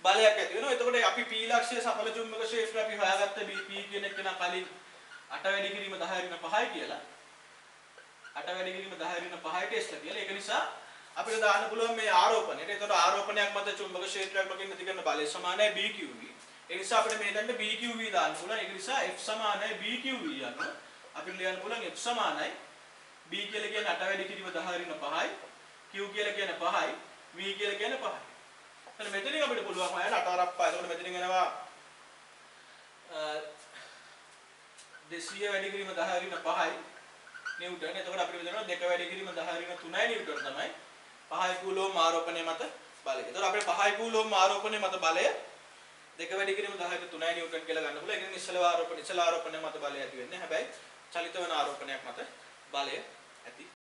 බලයක් ඇති වෙනවා. එතකොට අපි P ලක්ෂයේ සඵල චුම්බක ක්ෂේත්‍රය අපි හොයාගත්ත BP කියන එක නා කලින් 8 වැඩි කිරීම 10 ඍණ 5යි කියලා. 8 වැඩි කිරීම 10 ඍණ 5යි ටෙස්ට් කියලා. ඒක නිසා අපිට දාන්න පුළුවන් මේ ආරෝපණයට. එතකොට ආරෝපණයක් මත චුම්බක ක්ෂේත්‍රයක් මගින් ඇති කරන බලය සමානයි BQV. ඒ නිසා අපිට මේකට BQV දාන්න පුළුවන්. ඒක නිසා F සමානයි BQV යනවා. අපිට ලියන්න පුළුවන් F සමානයි B කියලා කියන්නේ 8 වැඩි කිරීම 10 ඍණ 5යි. Q කියලා කියන්නේ 5යි. V කියලා කියන්නේ 5යි. එතන මෙතනින් අපිට පුළුවන් හොයන්න 8 අරක් 5. එතකොට මෙතනින් එනවා 200 වැඩි කිරීම 10 ඍණ 5යි නිව්ටන්. එතකොට අපිට මෙතන 2 වැඩි කිරීම 10 ඍණ 3යි නිව්ටන් තමයි 5 කූලෝම් ආරෝපණය මත බලය. එතකොට අපිට 5 කූලෝම් ආරෝපණය මත බලය 2 වැඩි කිරීම 10 ඍණ 3යි නිව්ටන් කියලා ගන්න පුළුවන්. ඒ කියන්නේ ඉස්සල ආරෝපණය මත බලය ඇති වෙන්නේ. හැබැයි චලිත වෙන ආරෝපණයක් මත බලය ඇති